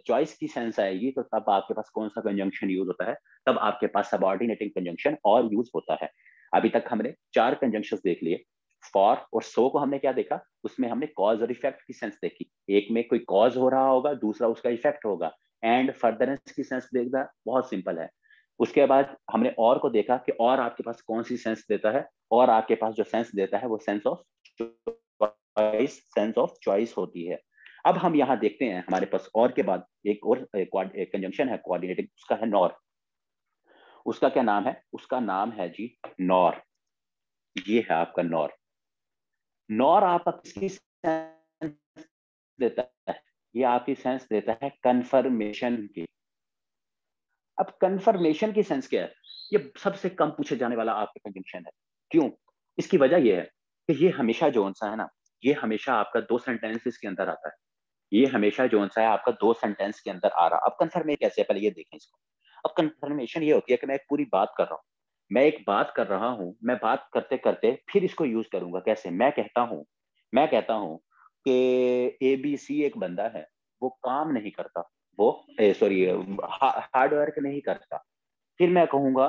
चॉइस की सेंस आएगी, तो तब आपके पास कौन सा कंजंक्शन यूज होता है? तब आपके पास सबऑर्डिनेटिंग कंजंक्शन और यूज होता है। अभी तक हमने चार कंजंक्शंस देख लिए। फॉर और सो को हमने क्या देखा? उसमें हमने कॉज और इफेक्ट की सेंस देखी। एक में कोई कॉज हो रहा होगा, दूसरा उसका इफेक्ट होगा। एंड फर्दरेंस की सेंस देखना बहुत सिंपल है। उसके बाद हमने और को देखा कि और आपके पास कौन सी सेंस देता है, और आपके पास जो सेंस देता है वो sense of choice, sense of choice होती है। अब हम यहाँ देखते हैं, हमारे पास और के बाद एक और कंजंक्शन है कोऑर्डिनेटिंग, उसका है नॉर। उसका क्या नाम है? उसका नाम है जी नॉर। ये है आपका नॉर। नॉर आपका किसकी सेंस देता है? ये आपकी सेंस देता है कंफर्मेशन की। अब कंफर्मेशन की सेंस क्या है? ये सबसे कम पूछे जाने वाला आपका कंजंक्शन है। क्यों? इसकी वजह यह है कि ये हमेशा जो सा है ना, ये हमेशा आपका दो सेंटेंसेस के अंदर आता है। ये हमेशा जो सा है आपका दो सेंटेंस के अंदर आ रहा। अब कंफर्मेशन कैसे है, पहले ये देखें इसको। अब कंफर्मेशन ये होती है कि मैं एक पूरी बात कर रहा हूँ, मैं एक बात कर रहा हूँ, मैं बात करते करते फिर इसको यूज करूंगा। कैसे? मैं कहता हूँ कि ABC एक बंदा है, वो काम नहीं करता, वो सॉरी हार्ड वर्क नहीं करता। फिर मैं कहूंगा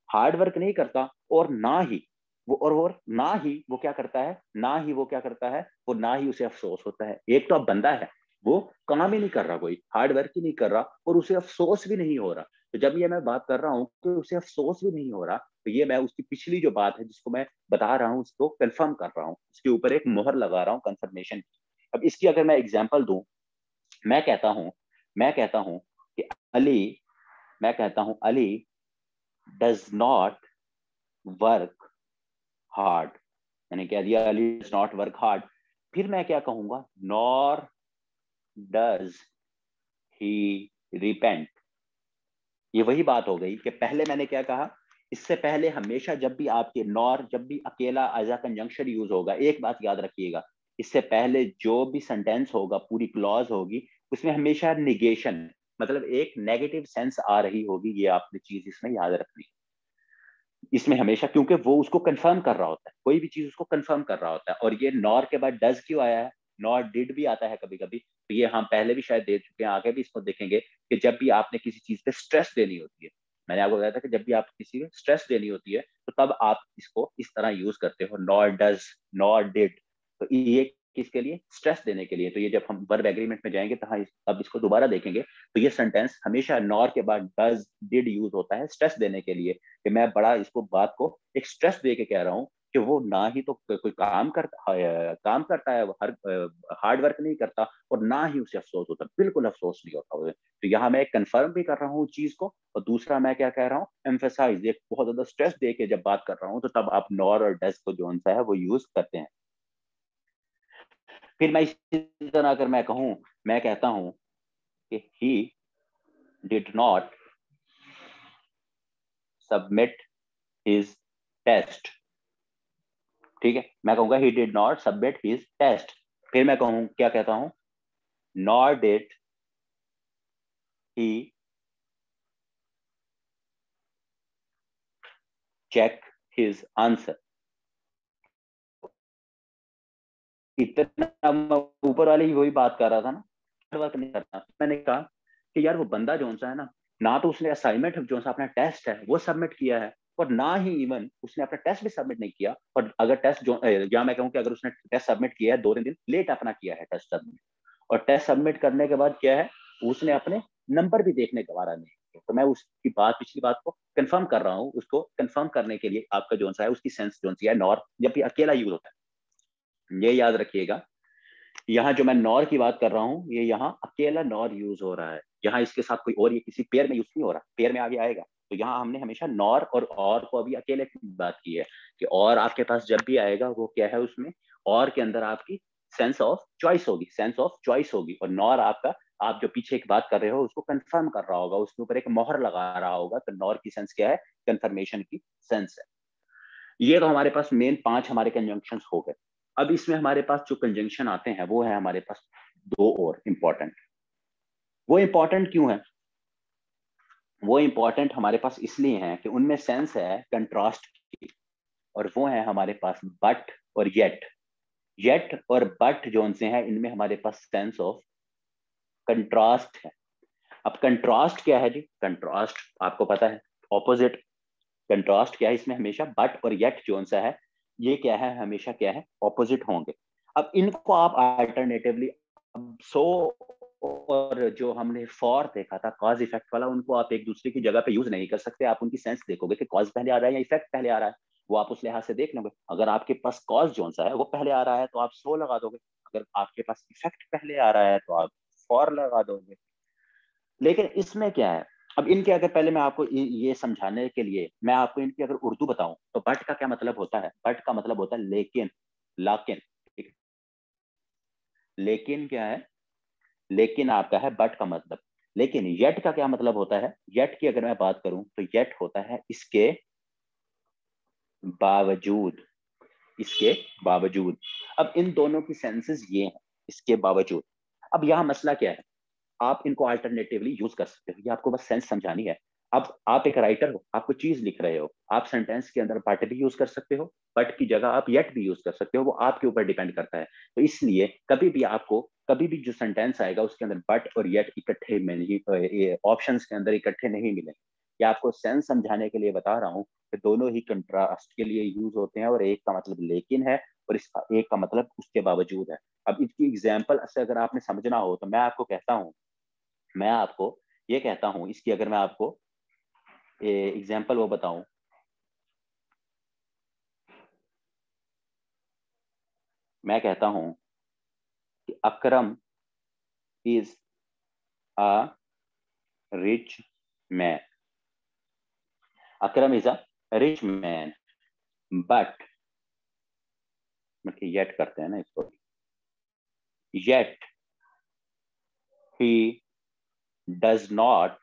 हार्ड वर्क नहीं करता, और ना ही वो, और ना ही वो क्या करता है, ना ही वो क्या करता है, वो ना ही उसे अफसोस होता है। एक तो अब बंदा है, वो काम ही नहीं कर रहा, कोई हार्ड वर्क ही नहीं कर रहा, और उसे अफसोस भी नहीं हो रहा। तो जब ये मैं बात कर रहा हूँ कि उसे अफसोस भी नहीं हो रहा, तो ये मैं उसकी पिछली जो बात है जिसको मैं बता रहा हूँ उसको कंफर्म कर रहा हूँ, उसके ऊपर एक मोहर लगा रहा हूँ कंफर्मेशन की। अब इसकी अगर मैं एग्जांपल दूं, मैं कहता हूं मैं कहता हूं कि अली मैं कहता हूं Ali does not work hard. मैंने कह दिया Ali does not work hard. फिर मैं क्या कहूंगा, नॉर डज ही रिपेंट। ये वही बात हो गई कि पहले मैंने क्या कहा, इससे पहले हमेशा जब भी आपके नॉर, जब भी अकेला एज अ कंजंक्शन यूज होगा, एक बात याद रखिएगा, इससे पहले जो भी सेंटेंस होगा, पूरी क्लॉज होगी, उसमें हमेशा निगेशन, मतलब एक नेगेटिव सेंस आ रही होगी। ये आपने चीज इसमें याद रखनी इसमें हमेशा, क्योंकि वो उसको कंफर्म कर रहा होता है, कोई भी चीज उसको कंफर्म कर रहा होता है। और ये नॉर के बाद डज क्यों आया है, नॉर डिड भी आता है कभी कभी, तो ये हम पहले भी शायद दे चुके हैं, आगे भी इसको देखेंगे कि जब भी आपने किसी चीज पे स्ट्रेस देनी होती है, मैंने आपको बताया था कि जब भी आप किसी पे स्ट्रेस देनी होती है तो तब आप इसको इस तरह यूज करते हो, नॉर डज, नॉर डिड। तो ये किसके लिए, स्ट्रेस देने के लिए। तो ये जब हम वर्ब एग्रीमेंट में जाएंगे तो हाँ अब इसको दोबारा देखेंगे, तो ये सेंटेंस हमेशा नॉर के बाद डज डिड यूज होता है स्ट्रेस देने के लिए, कि मैं बड़ा इसको बात को एक स्ट्रेस दे के कह रहा हूँ कि वो ना ही तो कोई काम करता है, वो हर हार्ड वर्क नहीं करता, और ना ही उसे अफसोस होता, बिल्कुल अफसोस नहीं होता उसे। तो यहाँ मैं कंफर्म भी कर रहा हूँ चीज को, और दूसरा मैं क्या कह रहा हूँ, एम्फेसाइज, एक बहुत ज्यादा स्ट्रेस दे के जब बात कर रहा हूँ, तो तब आप नॉर और डज को जो सा है वो यूज करते हैं। फिर मैं इसी तरह अगर मैं कहूँ, मैं कहता हूँ कि he did not submit his test. ठीक है, मैं कहूंगा he did not submit his test. फिर मैं कहूँ, क्या कहता हूं, nor did he check his answer. इतना मैं ऊपर वाले ही वही बात कर रहा था ना, वर्क नहीं करना। मैंने कहा कि यार वो बंदा जो सा है ना तो उसने असाइनमेंट जो सा अपना टेस्ट है वो सबमिट किया है, और ना ही इवन उसने अपना टेस्ट भी सबमिट नहीं किया। और अगर टेस्ट जो, या मैं कहूँ कि अगर उसने टेस्ट सबमिट किया है 2-3 दिन लेट अपना किया है टेस्ट सबमिट, और टेस्ट सबमिट करने के बाद क्या है, उसने अपने नंबर भी देखने गवारा नहीं किया। तो मैं उसकी बात, पिछली बात को कंफर्म कर रहा हूँ, उसको कंफर्म करने के लिए आपका जो सा है उसकी सेंस जो सी है नॉर, जब भी अकेला यूज होता है, ये याद रखिएगा। यहाँ जो मैं नॉर की बात कर रहा हूँ, ये यहाँ अकेला नॉर यूज हो रहा है, यहाँ इसके साथ कोई और, ये किसी पेयर में यूज नहीं हो रहा, पेयर में आगे आएगा। तो यहाँ हमने हमेशा नॉर और को अभी अकेले की बात की है, कि और आपके पास जब भी आएगा वो क्या है, उसमें और के अंदर आपकी सेंस ऑफ चॉइस होगी, सेंस ऑफ चॉइस होगी। और नॉर आपका, आप जो पीछे एक बात कर रहे हो उसको कंफर्म कर रहा होगा, उसके ऊपर एक मोहर लगा रहा होगा। तो नॉर की सेंस क्या है, कंफर्मेशन की सेंस है। ये तो हमारे पास मेन 5 हमारे कंजंक्शन हो गए। अब इसमें हमारे पास जो कंजंक्शन आते हैं वो है हमारे पास 2 और इम्पोर्टेंट। वो इम्पोर्टेंट क्यों है, वो इम्पोर्टेंट हमारे पास इसलिए है कि उनमें सेंस है कंट्रास्ट की, और वो है हमारे पास बट और येट। येट और बट जो से है, इनमें हमारे पास सेंस ऑफ कंट्रास्ट है। अब कंट्रास्ट क्या है जी, कंट्रास्ट आपको पता है, ऑपोजिट। कंट्रास्ट क्या है, इसमें हमेशा बट और येट जो सा है, ये क्या है, हमेशा क्या है, ऑपोजिट होंगे। अब इनको आप अल्टरनेटिवली, सो और जो हमने फॉर देखा था कॉज इफेक्ट वाला, उनको आप एक दूसरे की जगह पे यूज नहीं कर सकते। आप उनकी सेंस देखोगे कि कॉज पहले आ रहा है या इफेक्ट पहले आ रहा है, वो आप उस लिहाज से देख लोगे। अगर आपके पास कॉज जो सा है वो पहले आ रहा है तो आप सो लगा दोगे, अगर आपके पास इफेक्ट पहले आ रहा है तो आप फॉर लगा दोगे। लेकिन इसमें क्या है, अब इनके अगर पहले मैं आपको ये समझाने के लिए मैं आपको इनकी अगर उर्दू बताऊं, तो बट का क्या मतलब होता है, बट का मतलब होता है लेकिन, लाकिन। लेकिन क्या है, लेकिन आपका है बट का मतलब। लेकिन येट का क्या मतलब होता है, येट की अगर मैं बात करूं तो येट होता है इसके बावजूद, इसके बावजूद। अब इन दोनों की सेंसेस ये हैं, इसके बावजूद। अब यहां मसला क्या है, आप इनको अल्टरनेटिवली यूज कर सकते हो, ये आपको बस सेंस समझानी है। अब आप एक राइटर हो, आप कुछ चीज लिख रहे हो, आप सेंटेंस के अंदर बट भी यूज कर सकते हो, बट की जगह आप येट भी यूज कर सकते हो, वो आपके ऊपर डिपेंड करता है। तो इसलिए कभी भी आपको, कभी भी जो सेंटेंस आएगा उसके अंदर बट और येट इकट्ठे में नहीं, ऑप्शंस के अंदर इकट्ठे नहीं मिलेंगे। ये आपको सेंस समझाने के लिए बता रहा हूँ कि दोनों ही कंट्रास्ट के लिए यूज होते हैं, और एक का मतलब लेकिन है और इसका एक का मतलब उसके बावजूद है। अब इसकी एग्जाम्पल से अगर आपने समझना हो तो मैं आपको कहता हूँ, मैं आपको ये कहता हूँ, इसकी अगर मैं आपको एग्जाम्पल वो बताऊं, मैं कहता हूं कि Akram is a rich man, Akram is a rich man but, मतलब येट करते हैं ना इसको, yet he does not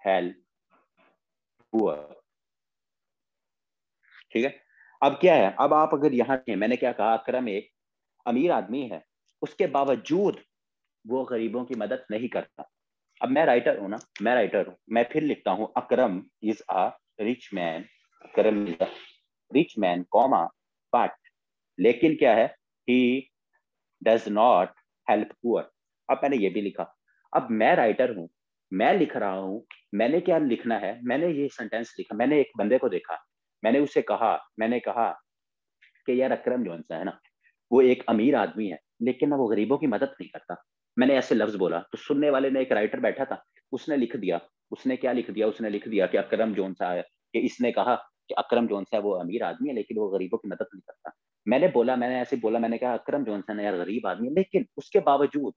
help poor. ठीक है, अब क्या है, अब आप अगर यहाँ थे, मैंने क्या कहा, अकरम एक अमीर आदमी है, उसके बावजूद वो गरीबों की मदद नहीं करता। अब मैं राइटर हूं ना, मैं राइटर हूं, मैं फिर लिखता हूं Akram is a rich man, Akram is a rich man comma but, लेकिन क्या है, he does not help poor. अब मैंने ये भी लिखा। अब मैं राइटर हूं, मैं लिख रहा हूं, मैंने क्या लिखना है, मैंने ये सेंटेंस लिखा, मैंने एक बंदे को देखा, मैंने उसे कहा, मैंने कहा कि यार अकरम जो है ना, वो एक अमीर आदमी है लेकिन ना वो गरीबों की मदद नहीं करता। मैंने ऐसे लफ्ज बोला तो सुनने वाले ने, एक राइटर बैठा था, उसने लिख दिया, उसने क्या लिख दिया, उसने लिख दिया कि अकरम जोन सा है, कि इसने कहा कि अकरम जोन सा है वो अमीर आदमी है लेकिन वो गरीबों की मदद नहीं करता। मैंने बोला, मैंने ऐसे बोला, मैंने कहा अकरम जोन सा यार गरीब आदमी है लेकिन उसके बावजूद,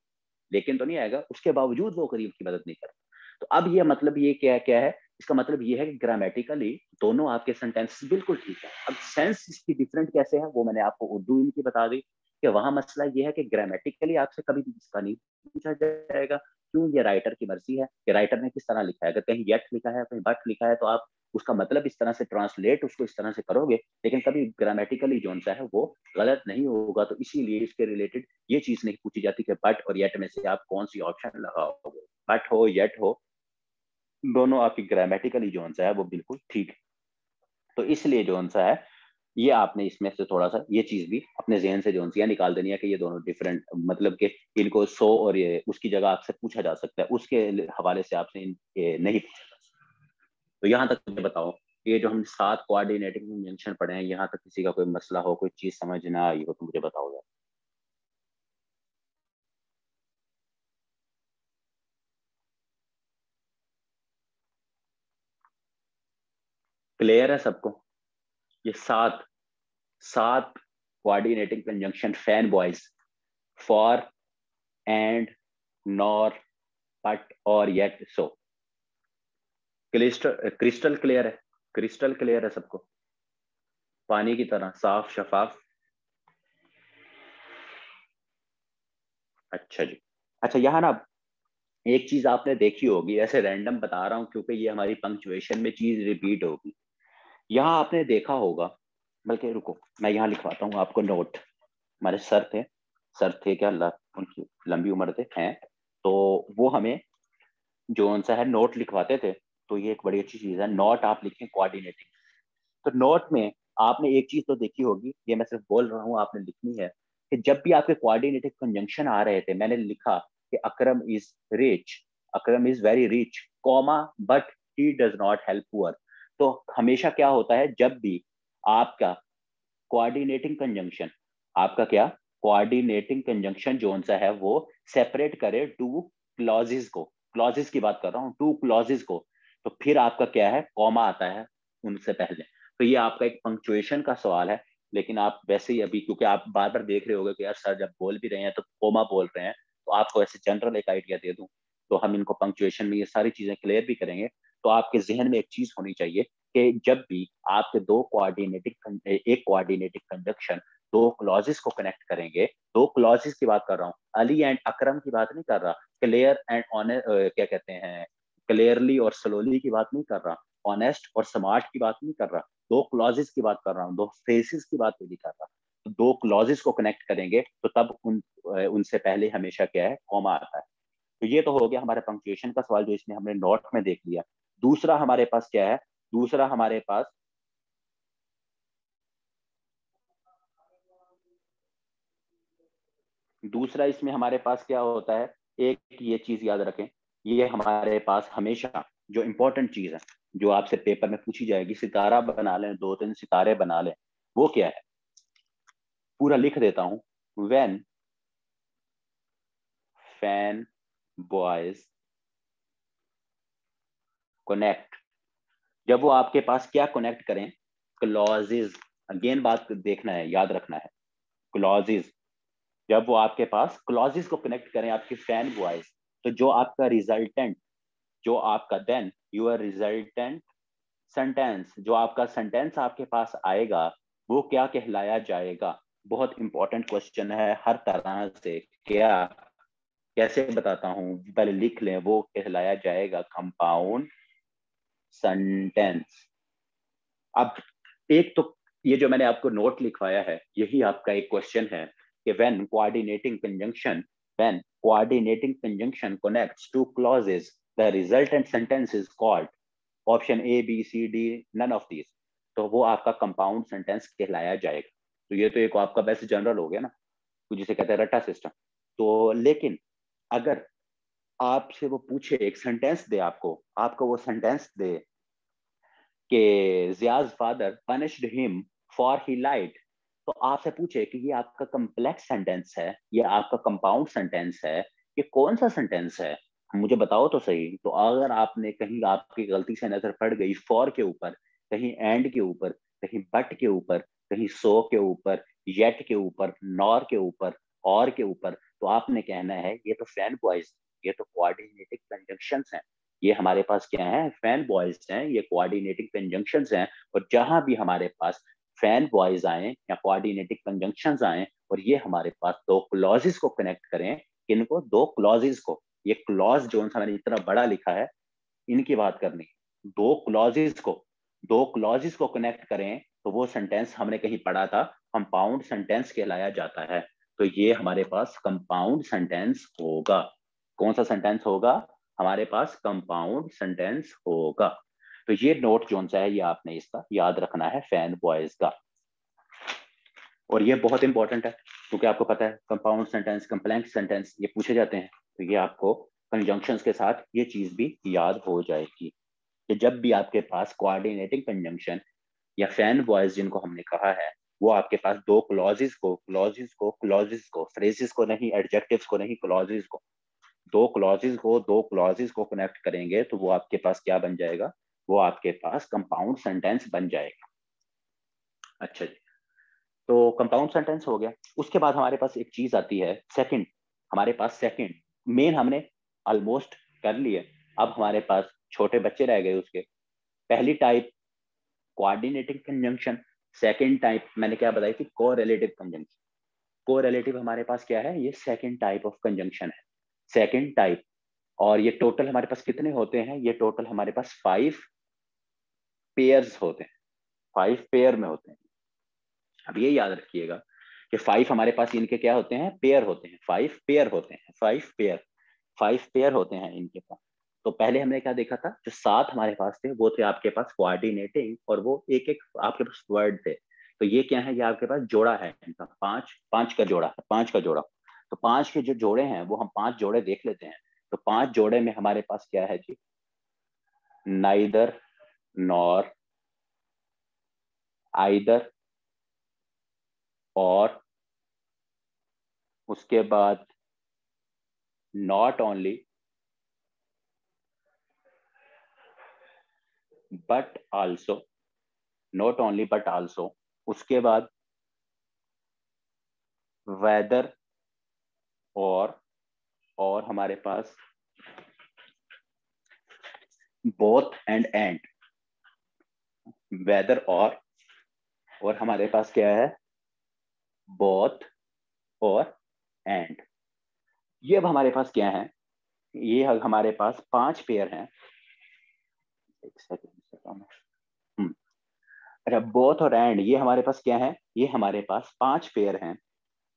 लेकिन तो नहीं आएगा, उसके बावजूद वो गरीब की मदद नहीं करता। तो अब ये मतलब ये क्या क्या है, इसका मतलब ये है कि ग्रामेटिकली दोनों आपके सेंटेंसेस बिल्कुल ठीक है। अब सेंस इसकी डिफरेंट कैसे है वो मैंने आपको उर्दू इनकी बता दी, कि वहां मसला ये है कि ग्रामेटिकली आपसे कभी भी इसका नहीं पूछा जाएगा, क्यों, ये राइटर की मर्जी है कि राइटर ने किस तरह लिखा है। अगर कहीं येट लिखा है, कहीं बट लिखा है, तो आप उसका मतलब इस तरह से ट्रांसलेट उसको इस तरह से करोगे, लेकिन कभी ग्रामेटिकली जो सा है वो गलत नहीं होगा। तो इसीलिए इसके रिलेटेड ये चीज नहीं पूछी जाती कि बट और येट में से आप कौन सी ऑप्शन लगाओगे। बट हो येट हो, दोनों आपकी ग्रामेटिकली जो सा है वो बिल्कुल ठीक है। तो इसलिए जो सा है, ये आपने इसमें से थोड़ा सा ये चीज भी अपने जहन से जो सी निकाल देनी है कि ये दोनों डिफरेंट, मतलब कि इनको सो और ये उसकी जगह आपसे पूछा जा सकता है, उसके हवाले से आपसे नहीं पूछा जा सकता। तो यहाँ तक मुझे बताओ, ये जो हम 7 कोऑर्डिनेटिंग कंजंक्शन पढ़े हैं, यहाँ तक किसी का कोई मसला हो, कोई चीज समझ ना आई हो तो मुझे बताओ यार। क्लियर है सबको? ये 7 coordinating conjunction, fan boys, for, and, nor, but और येट, सो, क्रिस्टल क्रिस्टल क्लियर है, क्रिस्टल क्लियर है सबको, पानी की तरह साफ शफाफ। अच्छा जी। अच्छा, यहाँ ना एक चीज आपने देखी होगी, ऐसे रैंडम बता रहा हूँ क्योंकि ये हमारी पंक्चुएशन में चीज रिपीट होगी। यहाँ आपने देखा होगा, बल्कि रुको मैं यहाँ लिखवाता हूँ आपको नोट। हमारे सर थे क्या, उनकी लंबी उम्र थे हैं, तो वो हमें जो उनसा है नोट लिखवाते थे। तो ये एक बड़ी अच्छी चीज है, नोट आप लिखें कोऑर्डिनेटिंग। तो नोट में आपने एक चीज तो देखी होगी, ये मैं सिर्फ बोल रहा हूँ, आपने लिखनी है, कि जब भी आपके कोऑर्डिनेटिव कंजंक्शन आ रहे थे, मैंने लिखा कि Akram is rich, Akram is very rich comma but he does not help poor. तो हमेशा क्या होता है, जब भी आपका कोऑर्डिनेटिंग कंजंक्शन, आपका क्या कोऑर्डिनेटिंग कंजंक्शन जो सा है वो सेपरेट करे टू क्लॉजेस को, क्लॉजेस की बात कर रहा हूँ, टू क्लॉजेस को, तो फिर आपका क्या है, कॉमा आता है उनसे पहले। तो ये आपका एक पंक्चुएशन का सवाल है, लेकिन आप वैसे ही अभी, क्योंकि आप बार बार देख रहे होगे कि यार सर जब बोल भी रहे हैं तो कोमा बोल रहे हैं, तो आपको ऐसे जनरल एक आइडिया दे दूं, तो हम इनको पंक्चुएशन में ये सारी चीजें क्लियर भी करेंगे। तो आपके जहन में एक चीज होनी चाहिए कि जब भी आपके एक कोऑर्डिनेटिव कंजंक्शन दो क्लॉजेस को कनेक्ट करेंगे, दो क्लॉजेस की बात कर रहा हूँ, अली एंड अकरम की बात नहीं कर रहा, क्लियर एंड ऑनर क्या कहते हैं, क्लियरली और स्लोली की बात नहीं कर रहा, ऑनेस्ट और स्मार्ट की बात नहीं कर रहा, दो क्लॉजेस की बात कर रहा हूँ, दो फेसेस की बात नहीं कर रहा। तो दो क्लॉजेस को कनेक्ट करेंगे तो तब उनसे पहले हमेशा क्या है, कॉमा आता है। तो ये तो हो गया हमारे पंक्चुएशन का सवाल, जो इसमें हमने नोट में देख लिया। दूसरा हमारे पास क्या है, दूसरा हमारे पास, दूसरा इसमें हमारे पास क्या होता है, एक ये चीज याद रखें, ये हमारे पास हमेशा जो इंपॉर्टेंट चीज है, जो आपसे पेपर में पूछी जाएगी, सितारा बना लें, 2-3 सितारे बना लें, वो क्या है, पूरा लिख देता हूं, व्हेन फैन बॉयज कनेक्ट, जब वो आपके पास क्या कनेक्ट करें, क्लॉजेज, अगेन बात देखना है, याद रखना है, क्लॉजेज, जब वो आपके पास क्लॉजेज को कनेक्ट करें आपके फैन बॉयज, तो जो आपका रिजल्टेंट, जो आपका देन यूर रिजल्टेंट सेंटेंस, जो आपका सेंटेंस आपके पास आएगा वो क्या कहलाया जाएगा। बहुत इंपॉर्टेंट क्वेश्चन है हर तरह से। क्या, कैसे बताता हूं, पहले लिख लें, वो कहलाया जाएगा कंपाउंड सेंटेंस। अब एक तो ये जो मैंने आपको नोट लिखवाया है यही आपका एक क्वेश्चन है कि when coordinating conjunction connects two clauses the resultant sentence is called, option A B C D, none of these, तो वो आपका कंपाउंड सेंटेंस कहलाया जाएगा। तो ये तो एक आपका बेस्ट जनरल हो गया ना, जिसे कहते हैं रट्टा सिस्टम। तो लेकिन अगर आपसे वो पूछे, एक सेंटेंस दे आपको, आपको वो सेंटेंस दे कि Zia's father punished him for he lied, तो आपसे पूछे कि ये आपका कम्प्लेक्स सेंटेंस है, ये आपका कंपाउंड सेंटेंस है, ये कौन सा सेंटेंस है, मुझे बताओ तो सही। तो अगर आपने कहीं आपकी गलती से नजर पड़ गई फॉर के ऊपर, कहीं एंड के ऊपर, कहीं बट के ऊपर, कहीं सो के ऊपर, येट के ऊपर, नॉर के ऊपर, और के ऊपर, तो आपने कहना है ये तो फैन बॉयज, ये तो कोऑर्डिनेटिंग कंजंक्शंस हैं, ये हमारे पास क्या है, फैन बॉयज हैं, ये कोऑर्डिनेटिंग कंजंक्शंस हैं। और जहां भी हमारे पास फैन बॉयज आए या कोऑर्डिनेटिंग कंजंक्शंस आए और ये हमारे पास दो क्लॉजेस को कनेक्ट करें, इनको दो क्लॉजेस को, ये क्लॉज जो सा मैंने इतना बड़ा लिखा है इनकी बात करनी, दो क्लॉजेस को कनेक्ट करें तो वो सेंटेंस हमने कहीं पढ़ा था कंपाउंड सेंटेंस कहलाया जाता है। तो ये हमारे पास कंपाउंड सेंटेंस होगा। कौन सा सेंटेंस होगा, हमारे पास कंपाउंड सेंटेंस होगा। तो ये नोट जोन सा है, ये आपने इसका याद रखना है फैन बॉयज का। और ये बहुत इंपॉर्टेंट है क्योंकि आपको पता है कंपाउंड सेंटेंस, कंप्लेक्स सेंटेंस ये पूछे जाते हैं, तो ये आपको कंजंक्शंस के साथ ये चीज भी याद हो जाएगी कि जब भी आपके पास कोऑर्डिनेटिंग कंजंक्शन या फैन बॉयज जिनको हमने कहा है, वो आपके पास दो क्लॉजेस को फ्रेजेस को नहीं, एडजेक्टिव्स को नहीं, क्लॉजेस को, दो क्लॉजेस को कनेक्ट करेंगे तो वो आपके पास क्या बन जाएगा, वो आपके पास कंपाउंड सेंटेंस बन जाएगा। अच्छा जी, तो कंपाउंड सेंटेंस हो गया। उसके बाद हमारे पास एक चीज आती है सेकंड, हमारे पास सेकंड, मेन हमने ऑलमोस्ट कर लिए, अब हमारे पास छोटे बच्चे रह गए उसके। पहली type coordinating conjunction, second type मैंने क्या बताई थी, कोरिलेटिव कंजंक्शन। कोरिलेटिव हमारे पास क्या है, ये सेकंड टाइप ऑफ कंजंक्शन है, सेकंड टाइप। और ये टोटल हमारे पास कितने होते हैं, ये टोटल हमारे पास 5 पेयर्स होते हैं, 5 पेयर में होते हैं। अब ये याद रखिएगा कि 5 हमारे पास इनके क्या होते हैं, पेयर होते हैं, 5 पेयर होते हैं, 5 पेयर होते हैं इनके पास। तो पहले हमने क्या देखा था, जो 7 हमारे पास थे वो थे आपके पास कोऑर्डिनेटिंग, और वो एक एक आपके पास वर्ड थे। तो ये क्या है, ये आपके पास जोड़ा है इनका, 5 का जोड़ा है, 5 का जोड़ा। तो 5 के जो जोड़े हैं वो हम 5 जोड़े देख लेते हैं। तो 5 जोड़े में हमारे पास क्या है जी, नाइदर, नॉर, आइदर, और उसके बाद not only, but also, not only but also, उसके बाद वेदर, और हमारे पास बोथ एंड, वेदर और हमारे पास क्या है, बोथ और एंड। ये अब हमारे पास क्या है, ये हमारे पास 5 पेयर हैं। एक सेकंड, अच्छा, बोथ और एंड ये हमारे पास क्या है, ये हमारे पास 5 पेयर हैं।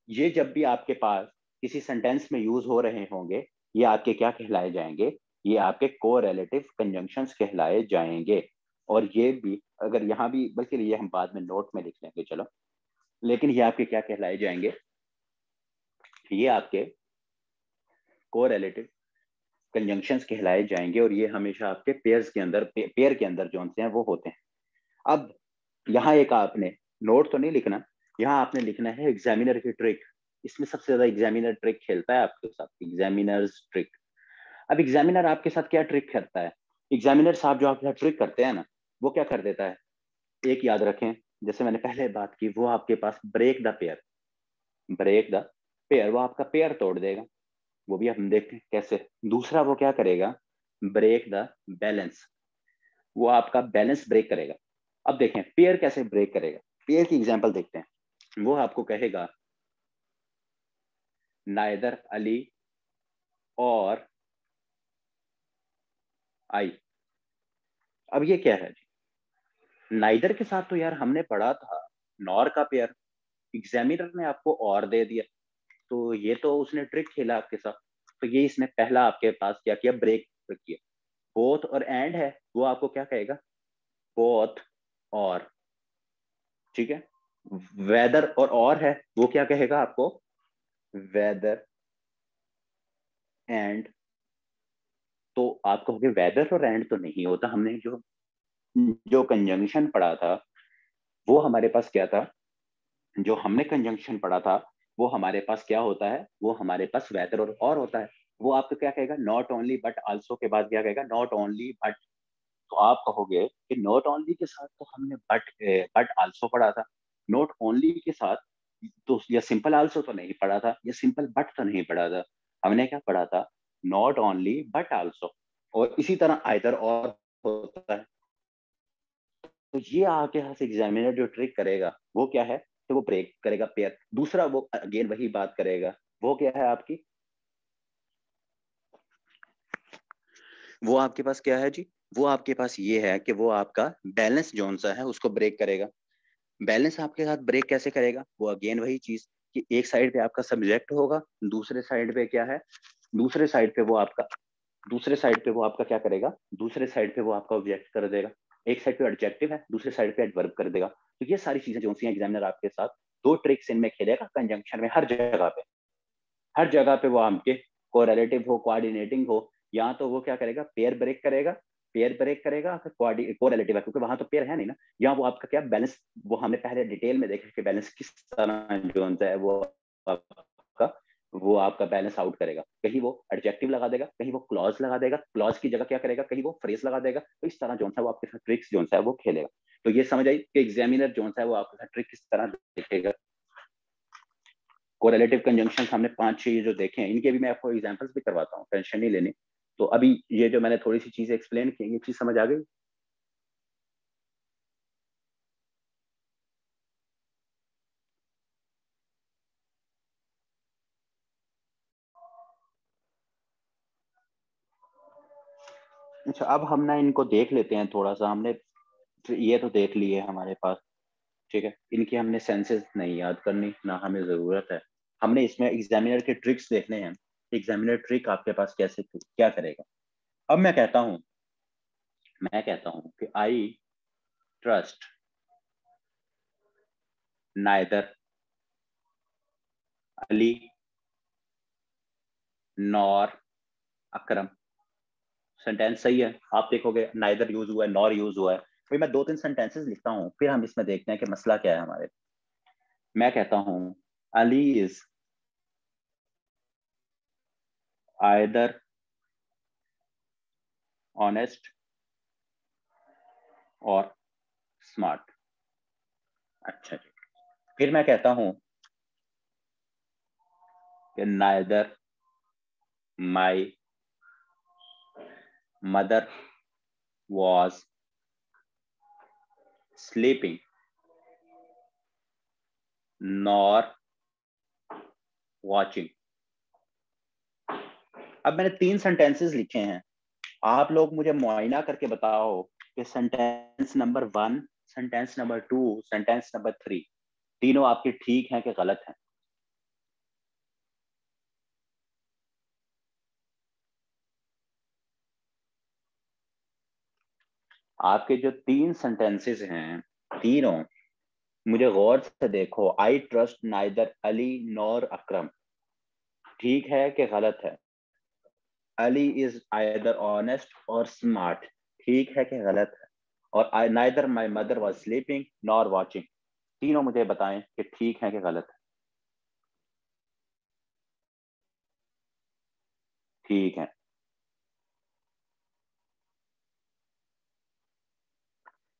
ये जब भी आपके पास किसी सेंटेंस में यूज हो रहे होंगे, ये आपके क्या कहलाए जाएंगे, ये आपके कोरिलेटिव कंजंक्शंस कहलाए जाएंगे। और ये भी अगर यहाँ भी, बल्कि ये हम बाद में नोट में लिख लेंगे चलो, लेकिन ये आपके क्या कहलाए जाएंगे, ये आपके कोरिलेटिव कंजंक्शंस कहलाए जाएंगे। और ये हमेशा आपके पेयर्स के अंदर, पेयर के अंदर जो से हैं वो होते हैं। अब यहाँ एक आपने नोट तो नहीं लिखना, यहाँ आपने लिखना है एग्जामिनर की ट्रिक। इसमें सबसे ज्यादा एग्जामिनर ट्रिक खेलता है आपके साथ, एग्जामिनर्स ट्रिक। अब एग्जामिनर आपके साथ क्या ट्रिक करता है? एग्जामिनर साहब जो आपके साथ ट्रिक करते हैं ना, वो क्या कर देता है, एक याद रखें, जैसे मैंने पहले बात की, वो आपके पास break the pair, break the pair, वो आपका पेयर तोड़ देगा। वो भी हम देखते हैं कैसे। दूसरा वो क्या करेगा, ब्रेक द बैलेंस, वो आपका बैलेंस ब्रेक करेगा। अब देखें पेयर कैसे ब्रेक करेगा, पेयर की एग्जांपल देखते हैं। वो आपको कहेगा नाइदर अली और आई। अब ये क्या है जी, नाइदर के साथ तो यार हमने पढ़ा था नॉर का पेयर, एग्जामिनर ने आपको और दे दिया, तो ये तो उसने ट्रिक खेला आपके साथ। तो ये इसने पहला आपके पास क्या किया, ब्रेक किया। बोथ और एंड है, वो आपको क्या कहेगा, बोथ और, ठीक है। वेदर और है, वो क्या कहेगा आपको, वेदर एंड। तो आप कहोगे वेदर और एंड तो नहीं होता, हमने जो जो कंजंक्शन पढ़ा था वो हमारे पास क्या था, जो हमने कंजंक्शन पढ़ा था वो हमारे पास क्या होता है, वो हमारे पास वेदर और होता है। वो आपको क्या कहेगा, नॉट ओनली बट आल्सो के बाद क्या कहेगा, नॉट ओनली बट। तो आप कहोगे कि नॉट ओनली के साथ तो हमने बट आल्सो पढ़ा था, नॉट ओनली के साथ तो या सिंपल आल्सो तो नहीं पढ़ा था, या सिंपल बट तो नहीं पढ़ा था। हमने क्या पढ़ा था, नॉट ओनली बट आल्सो। और इसी तरह आइदर और होता है। तो ये आपके यहाँ से एग्जामिनर जो ट्रिक करेगा वो क्या है, तो वो ब्रेक करेगा पेयर। दूसरा वो अगेन वही बात करेगा, वो क्या है आपकी, वो आपके पास क्या है जी, वो आपके पास ये है कि वो आपका बैलेंस जोन सा है उसको ब्रेक करेगा। बैलेंस आपके साथ ब्रेक कैसे करेगा, वो अगेन वही चीज कि एक साइड पे आपका सब्जेक्ट होगा, दूसरे साइड पे क्या है, दूसरे साइड पे वो आपका, दूसरे साइड पे वो आपका क्या करेगा, दूसरे साइड पे वो आपका ऑब्जेक्ट कर देगा। एक साइड पे एडजेक्टिव है, दूसरे साइड पे एडवर्ब कर देगा। तो ये सारी चीजें जो सी एग्जामिनर आपके साथ दो ट्रिक्स इनमें खेलेगा कंजंक्शन में, हर जगह पे, हर जगह पे वो आपके कोरिलेटिव हो, कोऑर्डिनेटिंग हो, या तो वो क्या करेगा, पेयर ब्रेक करेगा, पेयर ब्रेक करेगा, कोरिलेटिव है क्योंकि वहां तो पेयर है नहीं ना, या वो आपका क्या बैलेंस, वो हमने पहले डिटेल में देखा कि बैलेंस किस तरह जो है आपका वो आपका बैलेंस आउट करेगा। कहीं वो एडजेक्टिव लगा देगा, कहीं वो क्लॉज लगा देगा, क्लॉज की जगह क्या करेगा, कहीं वो फ्रेज लगा देगा। तो इस तरह जो है वो आपके साथ ट्रिक्स जो है वो खेलेगा। तो ये समझ आई कि एग्जामिनर जो है वो आपके साथ ट्रिक किस तरह देखेगा। कोरिलेटिव कंजंक्शन हमने 5-6 ये जो देखे हैं, इनके भी मैं आपको एग्जांपल्स भी करवाता हूँ, टेंशन नहीं लेनी। तो अभी ये जो मैंने थोड़ी सी चीजें एक्सप्लेन की, ये चीज समझ आ गई। अच्छा अब हम ना इनको देख लेते हैं थोड़ा सा, हमने ये तो देख लिए हमारे पास, ठीक है। इनकी हमने सेंसेस नहीं याद करनी ना हमें जरूरत है, हमने इसमें एग्जामिनर के ट्रिक्स देखने हैं। एग्जामिनर ट्रिक आपके पास कैसे क्या करेगा। अब मैं कहता हूँ कि आई ट्रस्ट नाइदर अली नॉर अकरम। सेंटेंस सही है, आप देखोगे नाइदर यूज हुआ है, नॉर यूज हुआ है। भाई मैं 2-3 सेंटेंसेस लिखता हूँ, फिर हम इसमें देखते हैं कि मसला क्या है हमारे। मैं कहता हूँ Ali is either honest or smart. अच्छा जी। फिर मैं कहता हूँ कि neither my mother was sleeping nor watching. अब मैंने 3 सेंटेंसेस लिखे हैं, आप लोग मुझे मुआयना करके बताओ कि sentence number 1, sentence number 2, sentence number 3 तीनों आपके ठीक हैं कि गलत हैं। आपके जो 3 सेंटेंसेस हैं तीनों, मुझे गौर से देखो, I trust neither Ali nor Akram, ठीक है कि गलत है। Ali is either honest or smart, ठीक है कि गलत है। और I neither my mother was sleeping nor watching, तीनों मुझे बताएं कि ठीक है कि गलत है। ठीक है।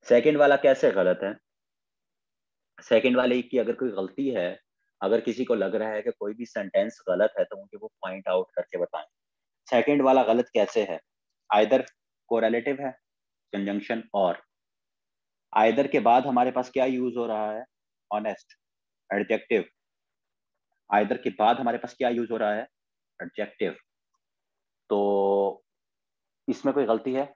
सेकंड वाला कैसे गलत है? सेकंड वाले की अगर कोई गलती है, अगर किसी को लग रहा है कि कोई भी सेंटेंस गलत है, तो मुझे वो पॉइंट आउट करके बताएं। सेकंड वाला गलत कैसे है? आइदर कोरिलेटिव है, कंजंक्शन, और आइदर के बाद हमारे पास क्या यूज हो रहा है? Honest, adjective. आइदर के बाद हमारे पास क्या यूज हो रहा है? एडजेक्टिव। तो इसमें कोई गलती है?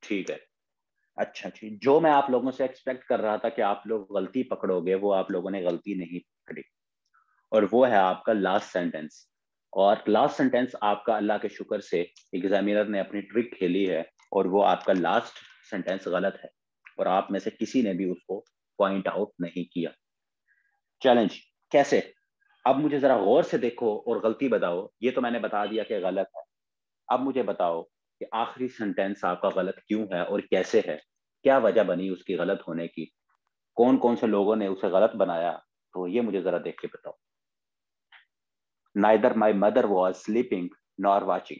ठीक है। अच्छा ठीक, जो मैं आप लोगों से एक्सपेक्ट कर रहा था कि आप लोग गलती पकड़ोगे, वो आप लोगों ने गलती नहीं पकड़ी। और वो है आपका लास्ट सेंटेंस। और लास्ट सेंटेंस आपका, अल्लाह के शुक्र से, एग्जामिनर ने अपनी ट्रिक खेली है, और वो आपका लास्ट सेंटेंस गलत है, और आप में से किसी ने भी उसको पॉइंट आउट नहीं किया। चैलेंज कैसे? अब मुझे जरा गौर से देखो और गलती बताओ। ये तो मैंने बता दिया कि गलत है। अब मुझे बताओ कि आखिरी सेंटेंस आपका गलत क्यों है और कैसे है? क्या वजह बनी उसकी गलत होने की? कौन कौन से लोगों ने उसे गलत बनाया? तो ये मुझे जरा देख के बताओ। Neither my mother was sleeping nor watching.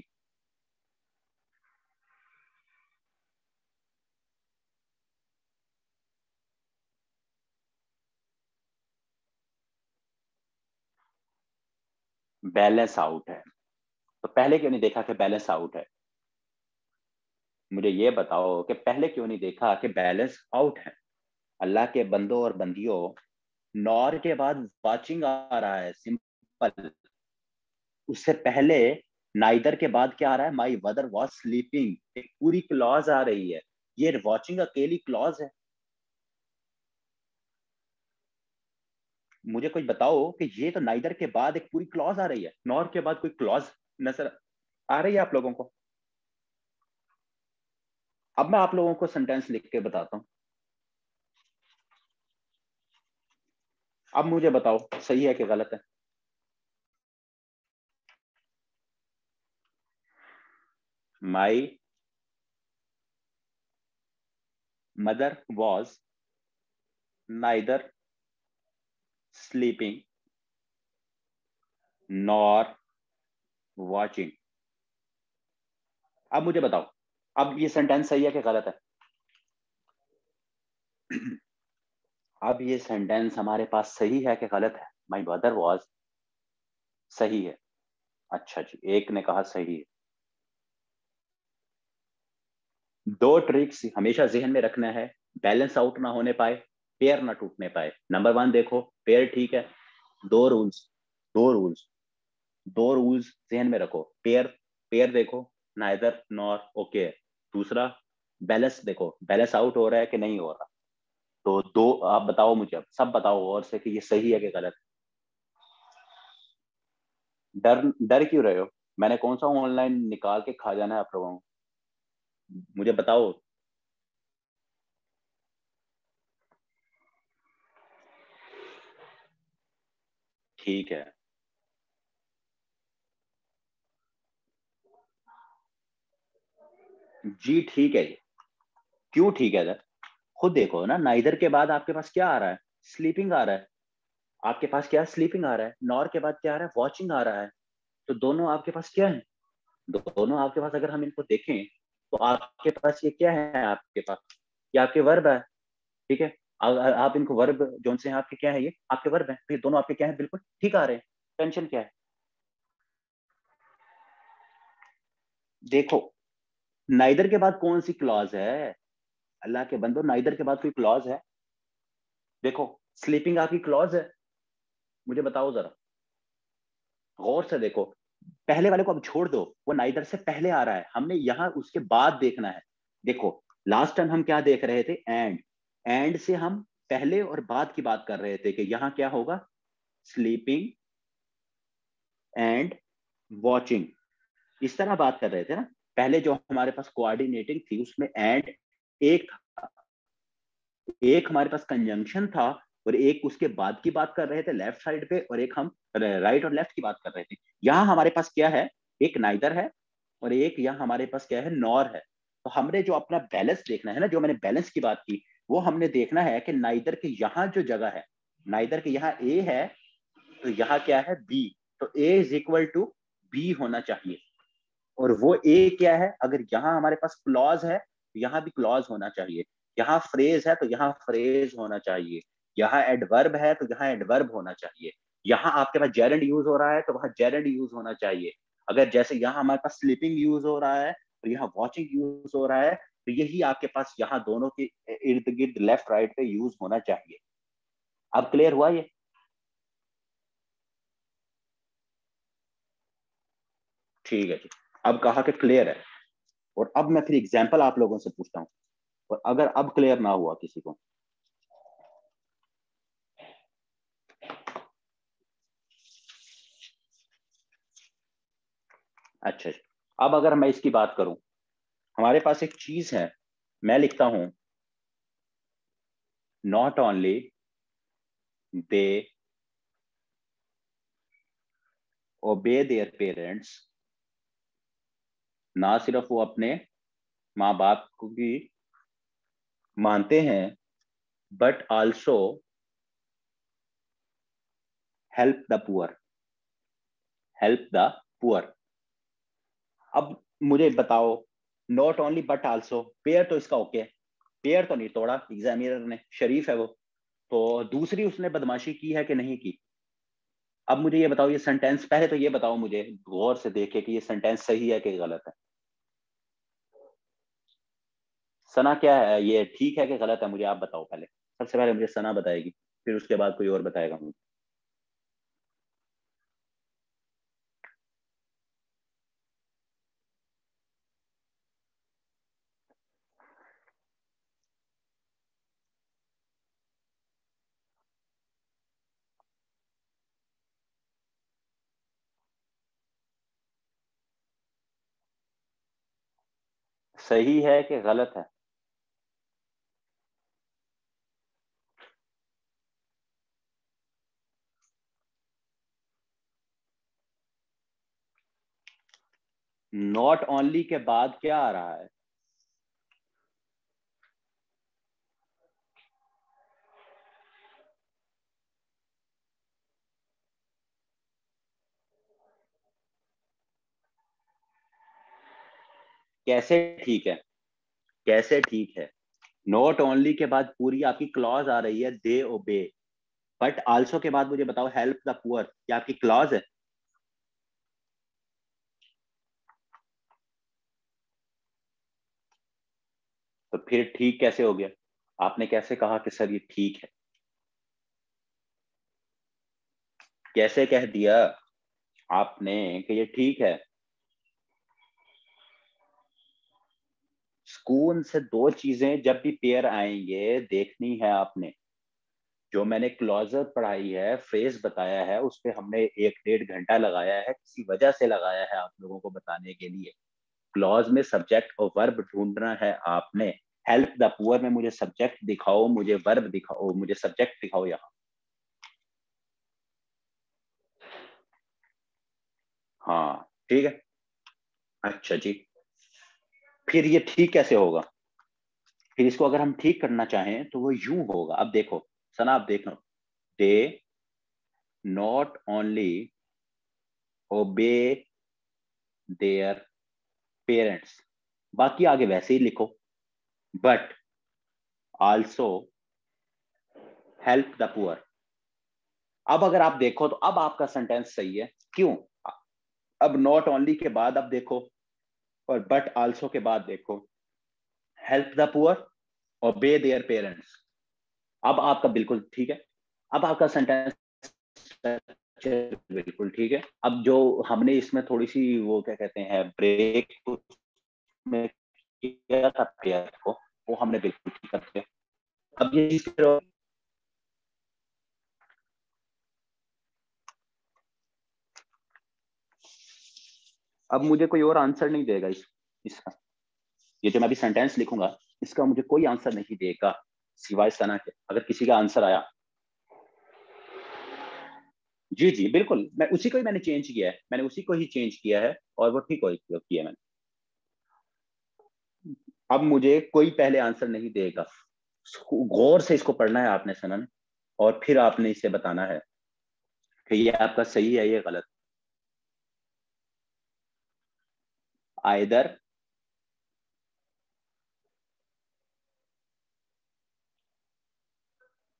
Balance out है। तो पहले क्यों नहीं देखा कि बैलेंस आउट है? मुझे ये बताओ कि पहले क्यों नहीं देखा कि बैलेंस आउट है? अल्लाह के बंदों और बंदियों, नॉर के बाद वाचिंग आ रहा है, सिंपल। उससे पहले नाइदर के बाद क्या आ रहा है? माई मदर वॉज स्लीपिंग। एक पूरी क्लॉज आ रही है। ये वॉचिंग अकेली क्लॉज है? मुझे कुछ बताओ कि ये तो नाइदर के बाद एक पूरी क्लॉज आ रही है, नॉर के बाद कोई क्लॉज नजर आ रही है आप लोगों को? अब मैं आप लोगों को सेंटेंस लिख के बताता हूं। अब मुझे बताओ सही है कि गलत है? माई mother was neither sleeping nor watching. अब मुझे बताओ, अब ये सेंटेंस सही है कि गलत है? अब ये सेंटेंस हमारे पास सही है कि गलत है? माई मदर वॉज सही है। अच्छा जी, एक ने कहा सही है। दो ट्रिक्स हमेशा जहन में रखना है, बैलेंस आउट ना होने पाए, पेयर ना टूटने पाए। नंबर वन देखो, पेयर ठीक है। दो रूल्स, दो रूल्स, दो रूल्स जहन में रखो। पेयर, पेयर देखो, नाइदर नॉर ओके है। दूसरा, बैलेंस देखो, बैलेंस आउट हो रहा है कि नहीं हो रहा। तो दो, आप बताओ मुझे, अब सब बताओ और से कि ये सही है कि गलत। डर डर क्यों रहे हो? मैंने कौन सा ऑनलाइन निकाल के खा जाना है आप लोगों को? मुझे बताओ। ठीक है जी, ठीक है। क्यों ठीक है सर? खुद देखो ना, नाइदर के बाद आपके पास क्या आ रहा है? स्लीपिंग आ रहा है। आपके पास क्या स्लीपिंग आ रहा है? नॉर के बाद क्या आ रहा है? वॉचिंग आ रहा है। तो दोनों आपके पास क्या है? दोनों आपके पास, अगर हम इनको देखें, तो आपके पास ये क्या है? आपके पास ये आपके वर्ब है। ठीक है। आप इनको वर्ब जोन से हैं, आपके क्या है? ये आपके वर्ब है। तो ये दोनों आपके क्या है? बिल्कुल ठीक आ रहे हैं। टेंशन क्या है? देखो, नाइदर के बाद कौन सी क्लॉज है? अल्लाह के बंदो, नाइदर के बाद कोई क्लॉज है? देखो, स्लीपिंग आपकी क्लॉज है? मुझे बताओ जरा, गौर से देखो। पहले वाले को अब छोड़ दो, वो नाइदर से पहले आ रहा है, हमने यहाँ उसके बाद देखना है। देखो, लास्ट टाइम हम क्या देख रहे थे? एंड। एंड से हम पहले और बाद की बात कर रहे थे कि यहाँ क्या होगा? स्लीपिंग एंड वॉचिंग, इस तरह बात कर रहे थे ना। पहले जो हमारे पास कोऑर्डिनेटिंग थी, उसमें एंड एक था, एक हमारे पास कंजंक्शन था, और एक उसके बाद की बात कर रहे थे लेफ्ट साइड पे, और एक हम राइट और लेफ्ट की बात कर रहे थे। यहाँ हमारे पास क्या है? एक नाइदर है, और एक यहाँ हमारे पास क्या है? नॉर है। तो हमने जो अपना बैलेंस देखना है ना, जो मैंने बैलेंस की बात की, वो हमने देखना है कि नाइदर के यहाँ जो जगह है, नाइदर के यहाँ ए है तो यहाँ क्या है बी, तो ए इज इक्वल टू बी होना चाहिए। और वो ए क्या है, अगर यहाँ हमारे पास क्लॉज है तो यहाँ भी क्लॉज होना चाहिए, यहाँ फ्रेज है तो यहाँ फ्रेज होना चाहिए, यहाँ एडवर्ब है तो यहाँ एडवर्ब होना चाहिए, यहाँ आपके पास जेरेंड यूज हो रहा है तो वहां जेरेंड यूज होना चाहिए। अगर जैसे यहाँ हमारे पास स्लीपिंग यूज हो रहा है तो यहाँ वॉचिंग यूज हो रहा है, तो यही आपके पास यहाँ दोनों के इर्द गिर्द लेफ्ट राइट पे यूज होना चाहिए। अब क्लियर हुआ ये? ठीक है जी। अब कहा कि क्लियर है, और अब मैं फिर एग्जाम्पल आप लोगों से पूछता हूँ, और अगर अब क्लियर ना हुआ किसी को। अच्छा जी। अब अगर मैं इसकी बात करूं, हमारे पास एक चीज है, मैं लिखता हूं नॉट ओनली दे ओबे देयर पेरेंट्स, ना सिर्फ वो अपने माँ बाप को भी मानते हैं, but also help the poor, help the poor. अब मुझे बताओ, not only but also, pair तो इसका ओके है, पेयर तो नहीं तोड़ा एग्जामिनर ने, शरीफ है वो, तो दूसरी उसने बदमाशी की है कि नहीं की? अब मुझे ये बताओ, ये सेंटेंस, पहले तो ये बताओ मुझे गौर से देखे कि ये सेंटेंस सही है कि गलत है। सना क्या है, ये ठीक है कि गलत है, मुझे आप बताओ पहले। सबसे पहले मुझे सना बताएगी, फिर उसके बाद कोई और बताएगा मुझे। सही है कि गलत है? नॉट ओनली के बाद क्या आ रहा है? कैसे ठीक है? कैसे ठीक है? नॉट ओनली के बाद पूरी आपकी क्लॉज आ रही है दे ओबे, बट आल्सो के बाद मुझे बताओ हेल्प द पुअर, क्या आपकी क्लॉज है? तो फिर ठीक कैसे हो गया? आपने कैसे कहा कि सर ये ठीक है? कैसे कह दिया आपने कि ये ठीक है? स्कूल से दो चीजें जब भी पेयर आएंगे देखनी है आपने। जो मैंने क्लॉजर पढ़ाई है, फ्रेज बताया है, उस पे हमने 1 डेढ़ घंटा लगाया है, किसी वजह से लगाया है आप लोगों को बताने के लिए। क्लॉज में सब्जेक्ट और वर्ब ढूंढना है आपने। हेल्प द पुअर में मुझे सब्जेक्ट दिखाओ, मुझे वर्ब दिखाओ, मुझे सब्जेक्ट दिखाओ यहाँ। हाँ ठीक है। अच्छा जी। फिर ये ठीक कैसे होगा? फिर इसको अगर हम ठीक करना चाहें तो वो यूं होगा, अब देखो सना, आप देखो, दे नॉट ओनली ओबे देयर पेरेंट्स, बाकी आगे वैसे ही लिखो, but also help the poor. अब अगर आप देखो तो अब आपका सेंटेंस सही है, क्यों? अब नॉट ओनली के बाद अब देखो, और बट आल्सो के बाद देखो, हेल्प द पुअर, ओबे देयर पेरेंट्स। अब आपका बिल्कुल ठीक है, अब आपका सेंटेंस बिल्कुल ठीक है। अब जो हमने इसमें थोड़ी सी वो क्या कहते हैं ब्रेक में किया था पेयर को, वो हमने बिल्कुल ठीक कर दिया। अब ये अब मुझे कोई और आंसर नहीं देगा इसका, ये जो मैं अभी सेंटेंस लिखूंगा इसका मुझे कोई आंसर नहीं देगा सिवाय सना के। अगर किसी का आंसर आया, जी जी बिल्कुल, मैं उसी को ही मैंने चेंज किया है, मैंने उसी को ही चेंज किया है, और वो ठीक हो किया है मैंने। अब मुझे कोई पहले आंसर नहीं देगा, गौर से इसको पढ़ना है आपने सनन, और फिर आपने इसे बताना है कि ये आपका सही है ये गलत। Either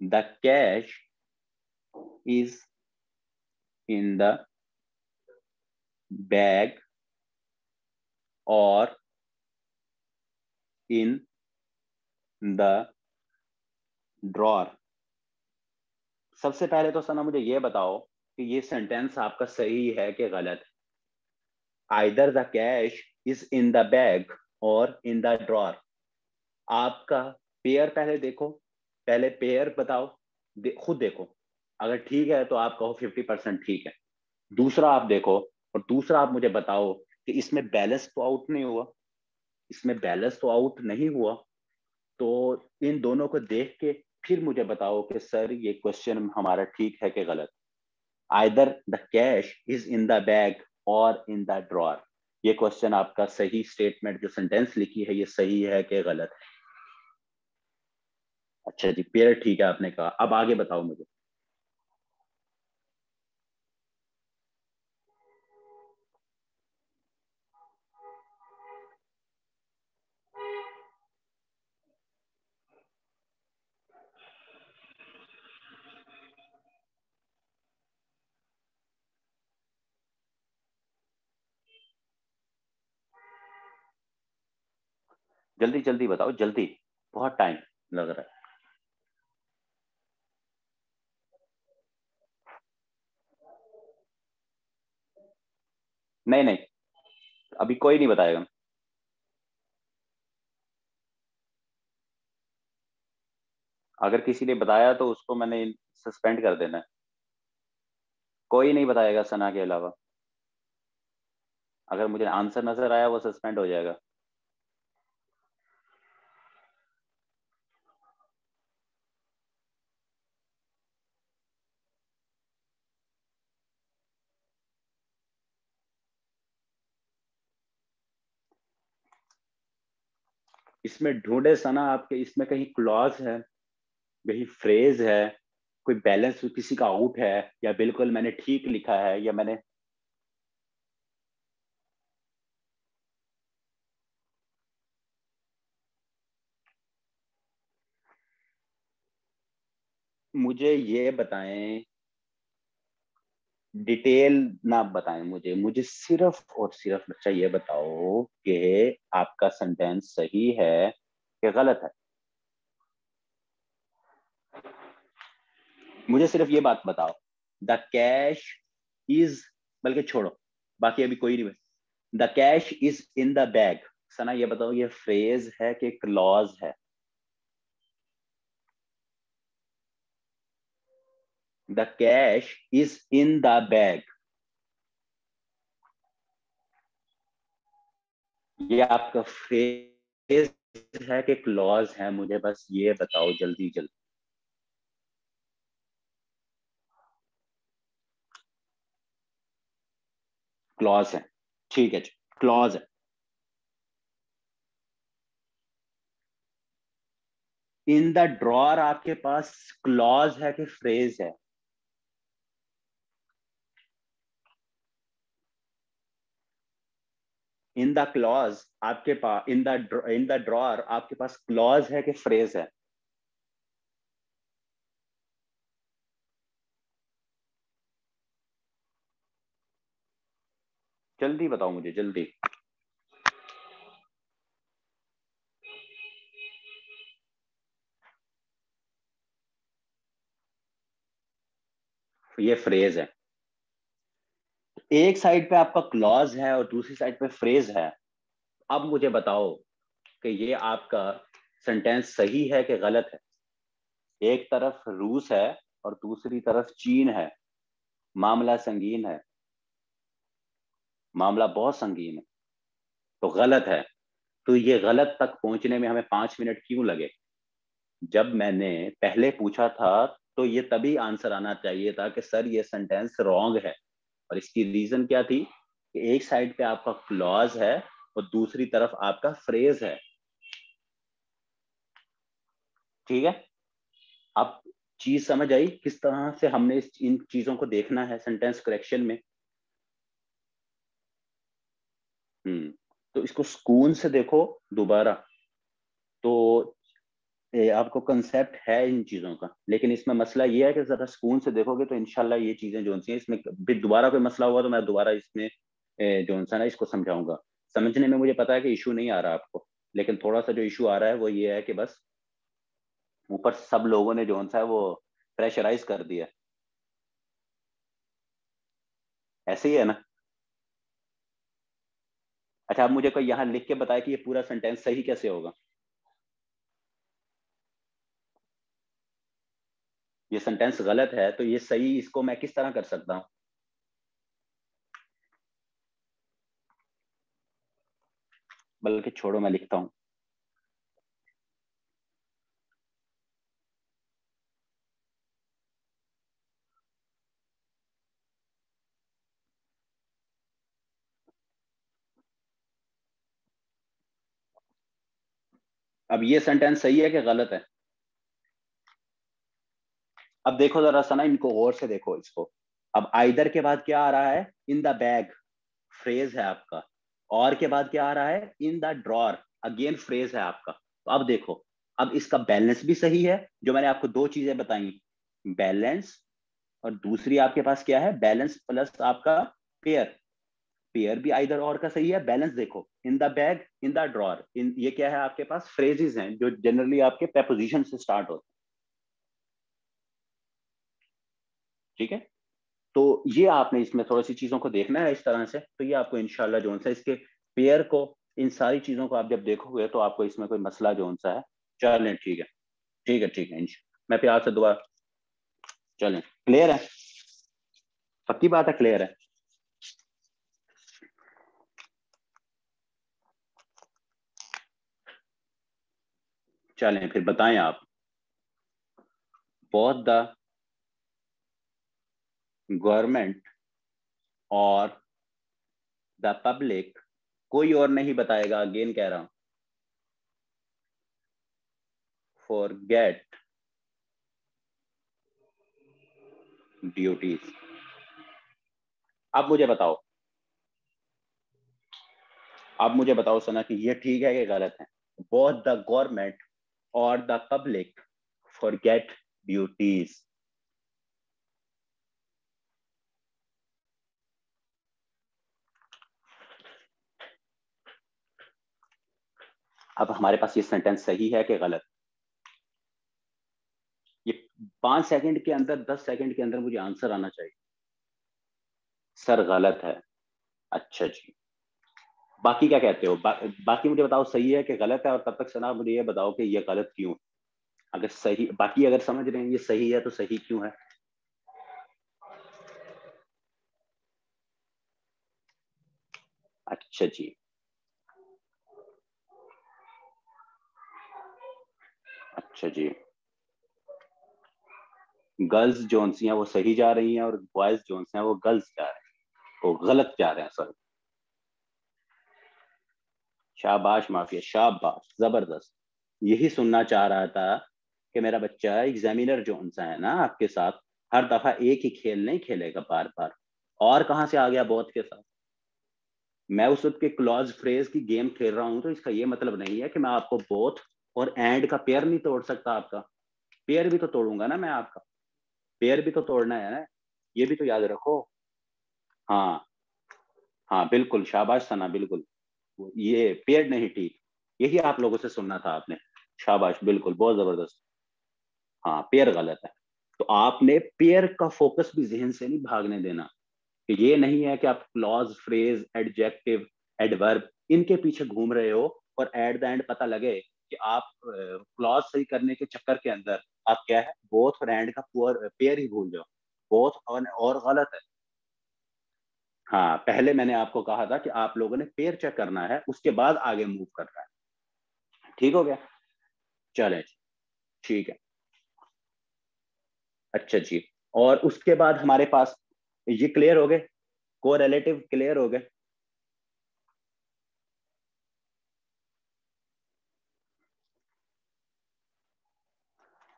the cash is in the bag और इन द ड्रॉर। सबसे पहले तो सना मुझे ये बताओ कि ये सेंटेंस आपका सही है कि गलत है। Either the cash is in the bag और इन द ड्रॉर, आपका पेयर पहले देखो, पहले पेयर बताओ, खुद देखो, अगर ठीक है तो आप कहो 50% ठीक है। दूसरा आप देखो, और दूसरा आप मुझे बताओ कि इसमें बैलेंस तो आउट नहीं हुआ, इसमें बैलेंस तो आउट नहीं हुआ। तो इन दोनों को देख के फिर मुझे बताओ कि सर ये क्वेश्चन हमारा ठीक है कि गलत। Either the cash is in the bag और इन द ड्रॉर, ये क्वेश्चन आपका सही स्टेटमेंट जो सेंटेंस लिखी है ये सही है कि गलत है। अच्छा जी, पेयर ठीक है आपने कहा, अब आगे बताओ मुझे। जल्दी जल्दी बताओ जल्दी, बहुत टाइम लग रहा है। नहीं नहीं, अभी कोई नहीं बताएगा। अगर किसी ने बताया तो उसको मैंने सस्पेंड कर देना है। कोई नहीं बताएगा सना के अलावा। अगर मुझे आंसर नजर आया वो सस्पेंड हो जाएगा। इसमें ढूंढे सना आपके, इसमें कहीं क्लॉज है, कहीं फ्रेज है, कोई बैलेंस किसी का आउट है, या बिल्कुल मैंने ठीक लिखा है, या मैंने। मुझे ये बताएं, डिटेल ना बताएं मुझे, मुझे सिर्फ और सिर्फ बच्चा ये बताओ कि आपका सेंटेंस सही है कि गलत है। मुझे सिर्फ ये बात बताओ, द कैश इज, बल्कि छोड़ो, बाकी अभी कोई नहीं। The cash is in the bag, Sana ये बताओ ये फ्रेज है कि क्लॉज है? The cash is in the bag, ये आपका फ्रेज है कि क्लॉज है? मुझे बस ये बताओ जल्दी जल्दी। क्लॉज है, ठीक है, क्लॉज है। इन द ड्रॉर आपके पास क्लॉज है कि फ्रेज है? इन द क्लॉज आपके पास, इन द ड्रॉर आपके पास क्लॉज है कि फ्रेज है? जल्दी बताओ मुझे जल्दी। ये फ्रेज है, एक साइड पे आपका क्लॉज है और दूसरी साइड पे फ्रेज है। अब मुझे बताओ कि ये आपका सेंटेंस सही है कि गलत है? एक तरफ रूस है और दूसरी तरफ चीन है, मामला संगीन है, मामला बहुत संगीन है, तो गलत है। तो ये गलत तक पहुंचने में हमें 5 मिनट क्यों लगे? जब मैंने पहले पूछा था तो ये तभी आंसर आना चाहिए था कि सर ये सेंटेंस रॉन्ग है, और इसकी रीजन क्या थी कि एक साइड पे आपका क्लॉज है और दूसरी तरफ आपका फ्रेज है। ठीक है, अब चीज समझ आई किस तरह से हमने इन चीजों को देखना है सेंटेंस करेक्शन में। तो इसको सुकून से देखो दोबारा, तो आपको कंसेप्ट है इन चीजों का, लेकिन इसमें मसला ये है कि जरा सुकून से देखोगे तो इंशाल्लाह ये चीजें जो सी हैं, इसमें फिर दोबारा कोई मसला हुआ तो मैं दोबारा इसमें जो सा ना इसको समझाऊंगा। समझने में मुझे पता है कि इशू नहीं आ रहा आपको, लेकिन थोड़ा सा जो इशू आ रहा है वो ये है कि बस ऊपर सब लोगों ने जो सा है वो प्रेशराइज कर दिया। ऐसे ही है ना? अच्छा, आप मुझे कोई यहाँ लिख के बताए कि ये पूरा सेंटेंस सही कैसे होगा। ये सेंटेंस गलत है तो ये सही इसको मैं किस तरह कर सकता हूँ? बल्कि छोड़ो, मैं लिखता हूँ। अब ये सेंटेंस सही है कि गलत है? अब देखो जरा सा ना, इनको गौर से देखो इसको। अब आइदर के बाद क्या आ रहा है? इन द बैग, फ्रेज है आपका। और के बाद क्या आ रहा है? इन द ड्रॉर, अगेन फ्रेज है आपका। तो अब देखो, अब इसका बैलेंस भी सही है, जो मैंने आपको दो चीजें बताई, बैलेंस, और दूसरी आपके पास क्या है? बैलेंस प्लस आपका पेयर। पेयर भी आइदर और का सही है। बैलेंस देखो, in the bag, in the drawer, in ये क्या है आपके पास? फ्रेजेस हैं जो जनरली आपके preposition से स्टार्ट होते हैं। ठीक है, तो ये आपने इसमें थोड़ी सी चीजों को देखना है इस तरह से, तो ये आपको इंशाल्लाह जो सा इसके पेयर को, इन सारी चीजों को आप जब देखोगे तो आपको इसमें कोई मसला जो सा है। चलें ठीक है, ठीक है, ठीक है, मैं फिर आपसे दोबारा। चलें, क्लियर है? पक्की बात है, क्लियर है? चलें फिर बताएं आप। बोथ द गवर्नमेंट और द पब्लिक, कोई और नहीं बताएगा, अगेन कह रहा हूं, फॉरगेट ड्यूटीज। अब मुझे बताओ, अब मुझे बताओ सना कि ये ठीक है कि गलत है? बोथ द गवर्नमेंट और द पब्लिक फॉरगेट ड्यूटीज। अब हमारे पास ये सेंटेंस सही है कि गलत? ये 5 सेकंड के अंदर, 10 सेकंड के अंदर मुझे आंसर आना चाहिए। सर गलत है। अच्छा जी, बाकी क्या कहते हो? बाकी मुझे बताओ सही है कि गलत है, और तब तक सना मुझे ये बताओ कि ये गलत क्यों है। अगर सही, बाकी अगर समझ रहे हैं ये सही है तो सही क्यों है? अच्छा जी, अच्छा जी। गर्ल्स जोन्स हैं वो सही जा रही हैं, और बॉयज जोन्स हैं वो गर्ल्स जा रहे हैं, वो गलत जा रहे हैं सर। शाबाश माफिया, शाबाश, जबरदस्त। यही सुनना चाह रहा था कि मेरा बच्चा एग्जामिनर जोन सा है ना आपके साथ, हर दफा एक ही खेल नहीं खेलेगा बार बार। और कहां से आ गया बोथ के साथ? मैं उस के क्लॉज फ्रेज की गेम खेल रहा हूं, तो इसका ये मतलब नहीं है कि मैं आपको बोथ और एंड का पेयर नहीं तोड़ सकता आपका। पेयर भी तो तोड़ूंगा ना मैं आपका, पेयर भी तो तोड़ना है ना, ये भी तो याद रखो। हाँ, हाँ बिल्कुल, शाबाश सना, बिल्कुल। ये पेयर नहीं, ठीक, यही आप लोगों से सुनना था आपने। शाबाश, बिल्कुल, बहुत जबरदस्त। हाँ, पेयर गलत है। तो आपने पेयर का फोकस भी जहन से नहीं भागने देना, कि ये नहीं है कि आप क्लॉज फ्रेज एडजेक्टिव एडवर्ब इनके पीछे घूम रहे हो, और एट द एंड पता लगे कि आप क्लॉज सही करने के चक्कर के अंदर आप क्या है, बोथ और एंड का पेयर ही भूल जाओ। बोथ और गलत है। हाँ, पहले मैंने आपको कहा था कि आप लोगों ने पेयर चेक करना है, उसके बाद आगे मूव करना है। ठीक हो गया? चलें, ठीक है। अच्छा जी, और उसके बाद हमारे पास ये क्लियर हो गए, को रिलेटिव क्लियर हो गए।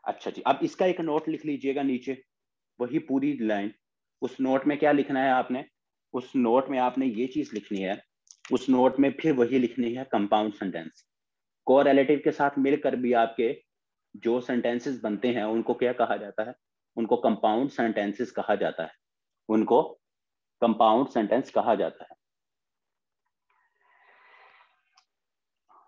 अच्छा जी, अब इसका एक नोट लिख लीजिएगा नीचे, वही पूरी लाइन। उस नोट में क्या लिखना है आपने? उस नोट में आपने ये चीज लिखनी है, उस नोट में फिर वही लिखनी है कंपाउंड सेंटेंस। कोरिलेटिव के साथ मिलकर भी आपके जो सेंटेंसेस बनते हैं उनको क्या कहा जाता है? उनको कंपाउंड सेंटेंसेस कहा जाता है, उनको कंपाउंड सेंटेंस कहा जाता है।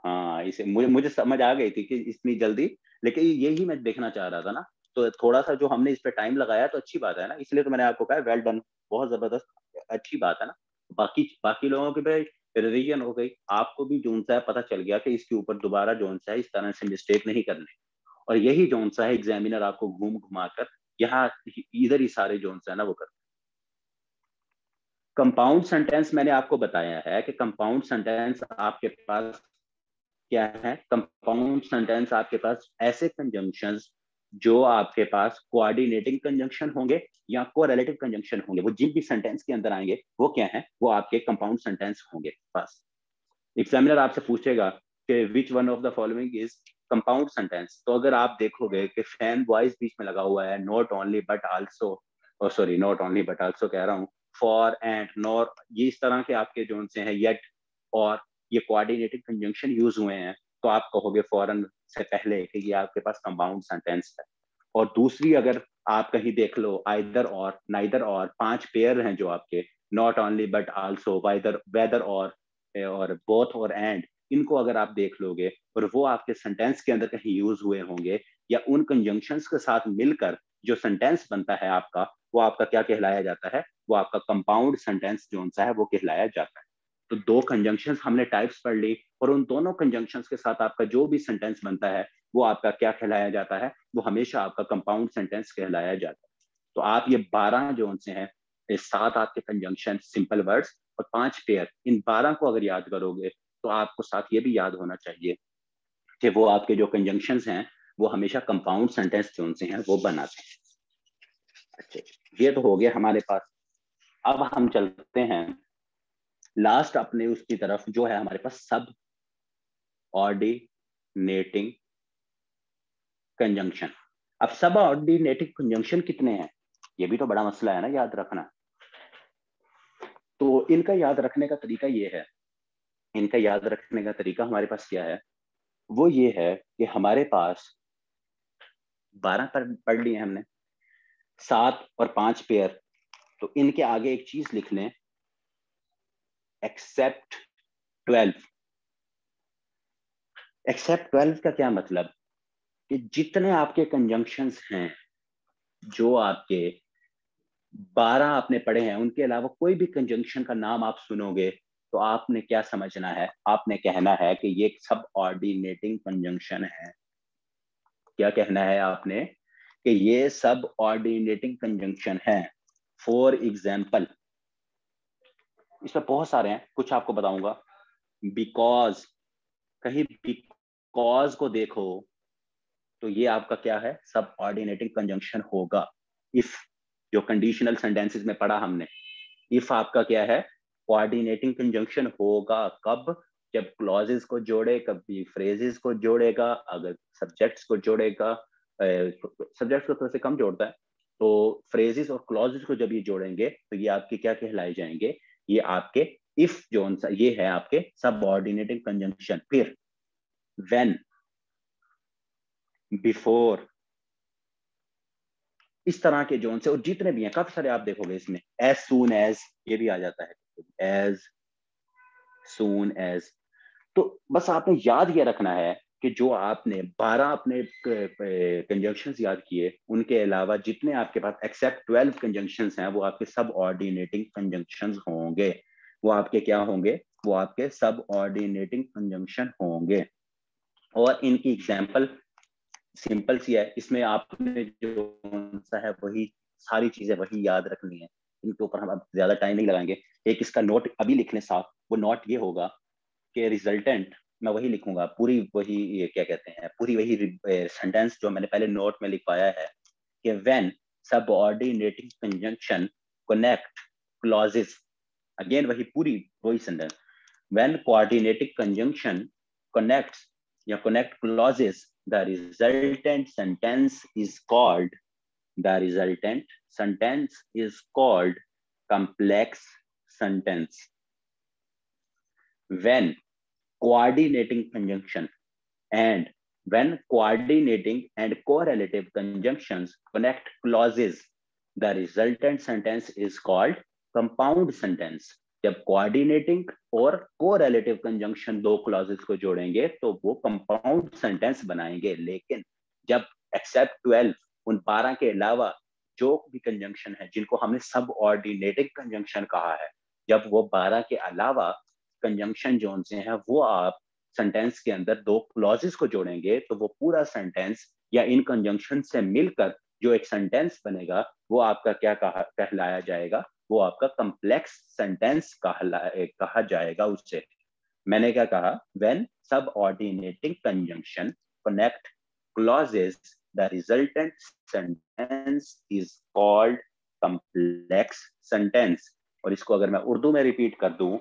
हाँ, इसे मुझे मुझे समझ आ गई थी कि इतनी जल्दी, लेकिन यही मैं देखना चाह रहा था ना, तो थोड़ा सा जो हमने इस पे टाइम लगाया तो अच्छी बात है ना, इसलिए तो मैंने आपको कहा वेल डन, बहुत जबरदस्त, अच्छी बात है ना। बाकी बाकी लोगों की भाई रिवीजन हो गई, आपको भी जोन सा है पता चल गया कि इसके ऊपर दोबारा जोन सा है इस तरह से मिस्टेक नहीं करनी, और यही जोन सा है एग्जामिनर आपको घूम घुमा कर यहाँ इधर ही सारे जोन सा है ना वो कर। कंपाउंड सेंटेंस मैंने आपको बताया है कि कंपाउंड सेंटेंस आपके पास क्या है? कंपाउंड सेंटेंस आपके पास ऐसे कंजंक्शंस जो आपके पास कोऑर्डिनेटिंग कंजंक्शन होंगे या कोरिलेटिव कंजंक्शन होंगे, वो जिन भी सेंटेंस के अंदर आएंगे वो क्या है? वो आपके कंपाउंड सेंटेंस होंगे। बस एग्जामिनर आपसे पूछेगा कि which one of the following is compound sentence, तो अगर आप देखोगे कि फैन वॉइस बीच में लगा हुआ है, नॉट ओनली बट आल्सो, और sorry not only but also कह रहा हूँ, फॉर एंड नॉर, ये इस तरह के आपके जोन से हैं, येट और ये कोऑर्डिनेटेड कंजंक्शन यूज हुए हैं, तो आप कहोगे फॉरन से पहले कि ये आपके पास कंपाउंड सेंटेंस है। और दूसरी अगर आप कहीं देख लो आइदर और, नाइदर और, 5 पेयर हैं जो आपके, not only but also, whether, whether और बोथ और एंड, इनको अगर आप देख लोगे और वो आपके सेंटेंस के अंदर कहीं यूज हुए होंगे या उन कंजंक्शंस के साथ मिलकर जो सेंटेंस बनता है आपका, वो आपका क्या कहलाया जाता है? वो आपका कंपाउंड सेंटेंस जो सा है वो कहलाया जाता है। तो 2 कंजंक्शंस हमने टाइप्स पढ़ ली, और उन दोनों कंजंक्शंस के साथ आपका जो भी सेंटेंस बनता है वो आपका क्या कहलाया जाता है? वो हमेशा आपका कंपाउंड सेंटेंस कहलाया जाता है। तो आप ये 12 जो से हैं, ये 7 आपके कंजंक्शन सिंपल वर्ड्स और 5 पेयर, इन 12 को अगर याद करोगे तो आपको साथ ये भी याद होना चाहिए कि वो आपके जो कंजंक्शंस हैं वो हमेशा कंपाउंड सेंटेंस जो से हैं वो बनाते हैं। अच्छा, ये तो हो गया हमारे पास। अब हम चलते हैं लास्ट अपने उसकी तरफ, जो है हमारे पास सब ऑर्डिनेटिंग कंजंक्शन। अब सब ऑर्डिनेटिंग कंजंक्शन कितने हैं, ये भी तो बड़ा मसला है ना याद रखना। तो इनका याद रखने का तरीका ये है, इनका याद रखने का तरीका हमारे पास क्या है? वो ये है कि हमारे पास 12 पढ़ लिए हमने, 7 और 5 पेयर, तो इनके आगे एक चीज लिख लें, एक्सेप्ट 12। एक्सेप्ट 12 का क्या मतलब? कि जितने आपके कंजंक्शंस हैं, जो आपके 12 आपने पढ़े हैं, उनके अलावा कोई भी कंजंक्शन का नाम आप सुनोगे तो आपने क्या समझना है? आपने कहना है कि ये सब ऑर्डिनेटिंग कंजंक्शन है। क्या कहना है आपने? कि ये सब ऑर्डिनेटिंग कंजंक्शन है। फॉर एग्जाम्पल, इसमें बहुत सारे हैं, कुछ आपको बताऊंगा। बिकॉज, कहीं बिकॉज को देखो तो ये आपका क्या है? सब ऑर्डिनेटिंग कंजंक्शन होगा। इफ, जो कंडीशनल सेंटेंसेस में पढ़ा हमने, इफ आपका क्या है? कोऑर्डिनेटिंग कंजंक्शन होगा कब? जब क्लॉजेस को जोड़े, कभी फ्रेजेस को जोड़ेगा, अगर सब्जेक्ट्स को जोड़ेगा, सब्जेक्ट्स को थोड़ा से कम जोड़ता है, तो फ्रेजेस और क्लॉजेस को जब ये जोड़ेंगे तो ये आपके क्या कहलाए जाएंगे? ये आपके इफ जोन सा, ये है आपके सब ऑर्डिनेटिंग कंजंक्शन। फिर व्हेन, बिफोर, इस तरह के जोन से, और जितने भी हैं काफी सारे आप देखोगे इसमें, एज सून एज, ये भी आ जाता है, एज सून एज। तो बस आपने याद ये रखना है कि जो आपने 12 अपने कंजंक्शंस याद किए, उनके अलावा जितने आपके पास एक्सेप्ट 12 कंजंक्शंस हैं वो आपके सब ऑर्डिनेटिंग कंजंक्शंस होंगे। वो आपके क्या होंगे? वो आपके सब ऑर्डिनेटिंग कंजंक्शन होंगे। और इनकी एग्जांपल सिंपल सी है, इसमें आपने जो सा है वही सारी चीजें वही याद रखनी है, इनके ऊपर हम अब ज्यादा टाइम नहीं लगाएंगे। एक इसका नोट अभी लिख लें साफ, वो नोट ये होगा कि रिजल्टेंट, मैं वही लिखूंगा पूरी वही, ये क्या कहते हैं, पूरी वही सेंटेंस जो मैंने पहले नोट में लिखवाया है कि when subordinating conjunction connect clauses, again वही पूरी वही sentence, when coordinating conjunction connects या connect clauses, the resultant sentence is called complex sentence. When coordinating and correlative conjunctions connect clauses, the resultant sentence is called compound sentence. जब coordinating और correlative conjunction दो clauses को जोड़ेंगे तो वो compound sentence बनाएंगे. लेकिन जब except 12 उन 12 के अलावा जो भी कंजंक्शन है जिनको हमने सबऑर्डिनेटिंग कंजंक्शन कहा है, जब वो 12 के अलावा कंजंक्शन जोन से हैं वो आप सेंटेंस के अंदर दो क्लॉजेस को जोड़ेंगे तो वो पूरा सेंटेंस या इन कंजंक्शन से मिलकर जो एक सेंटेंस बनेगा वो आपका क्या कहलाया जाएगा, वो आपका कॉम्प्लेक्स सेंटेंस कहा जाएगा. उससे मैंने क्या कहा, when subordinating conjunction connect clauses the resultant sentence is called complex sentence. और इसको अगर मैं उर्दू में रिपीट कर दूं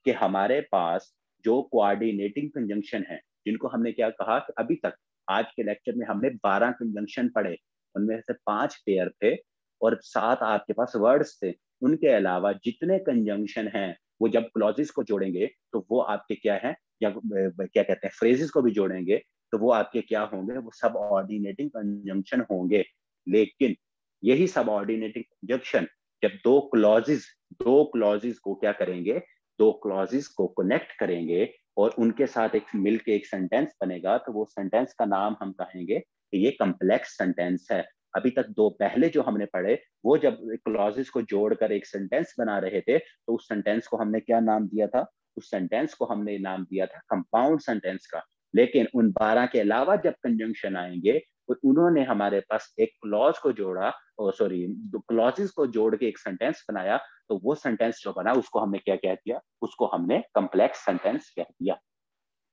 कि हमारे पास जो कोऑर्डिनेटिंग कंजंक्शन है जिनको हमने क्या कहा कि अभी तक आज के लेक्चर में हमने 12 कंजंक्शन पढ़े, उनमें से 5 पेयर थे और 7 आपके पास वर्ड्स थे. उनके अलावा जितने कंजंक्शन हैं वो जब क्लॉजेस को जोड़ेंगे तो वो आपके क्या है, या क्या कहते हैं फ्रेजेस को भी जोड़ेंगे तो वो आपके क्या होंगे, वो सबऑर्डिनेटिंग कंजंक्शन होंगे. लेकिन यही सबऑर्डिनेटिंग कंजंक्शन जब दो क्लॉजेस को क्या करेंगे, दो क्लॉजेस को कनेक्ट करेंगे और उनके साथ एक मिलके एक सेंटेंस बनेगा तो वो सेंटेंस का नाम हम कहेंगे कि ये कॉम्प्लेक्स सेंटेंस है. अभी तक दो पहले जो हमने पढ़े वो जब क्लॉजेस को जोड़कर एक सेंटेंस बना रहे थे तो उस सेंटेंस को हमने क्या नाम दिया था, उस सेंटेंस को हमने नाम दिया था कंपाउंड सेंटेंस का. लेकिन उन 12 के अलावा जब कंजंक्शन आएंगे तो उन्होंने हमारे पास एक क्लॉज को जोड़ा, क्लॉजेस को जोड़ के एक सेंटेंस बनाया तो वो सेंटेंस जो बना उसको हमने क्या कह दिया, उसको हमने कॉम्प्लेक्स सेंटेंस कह दिया.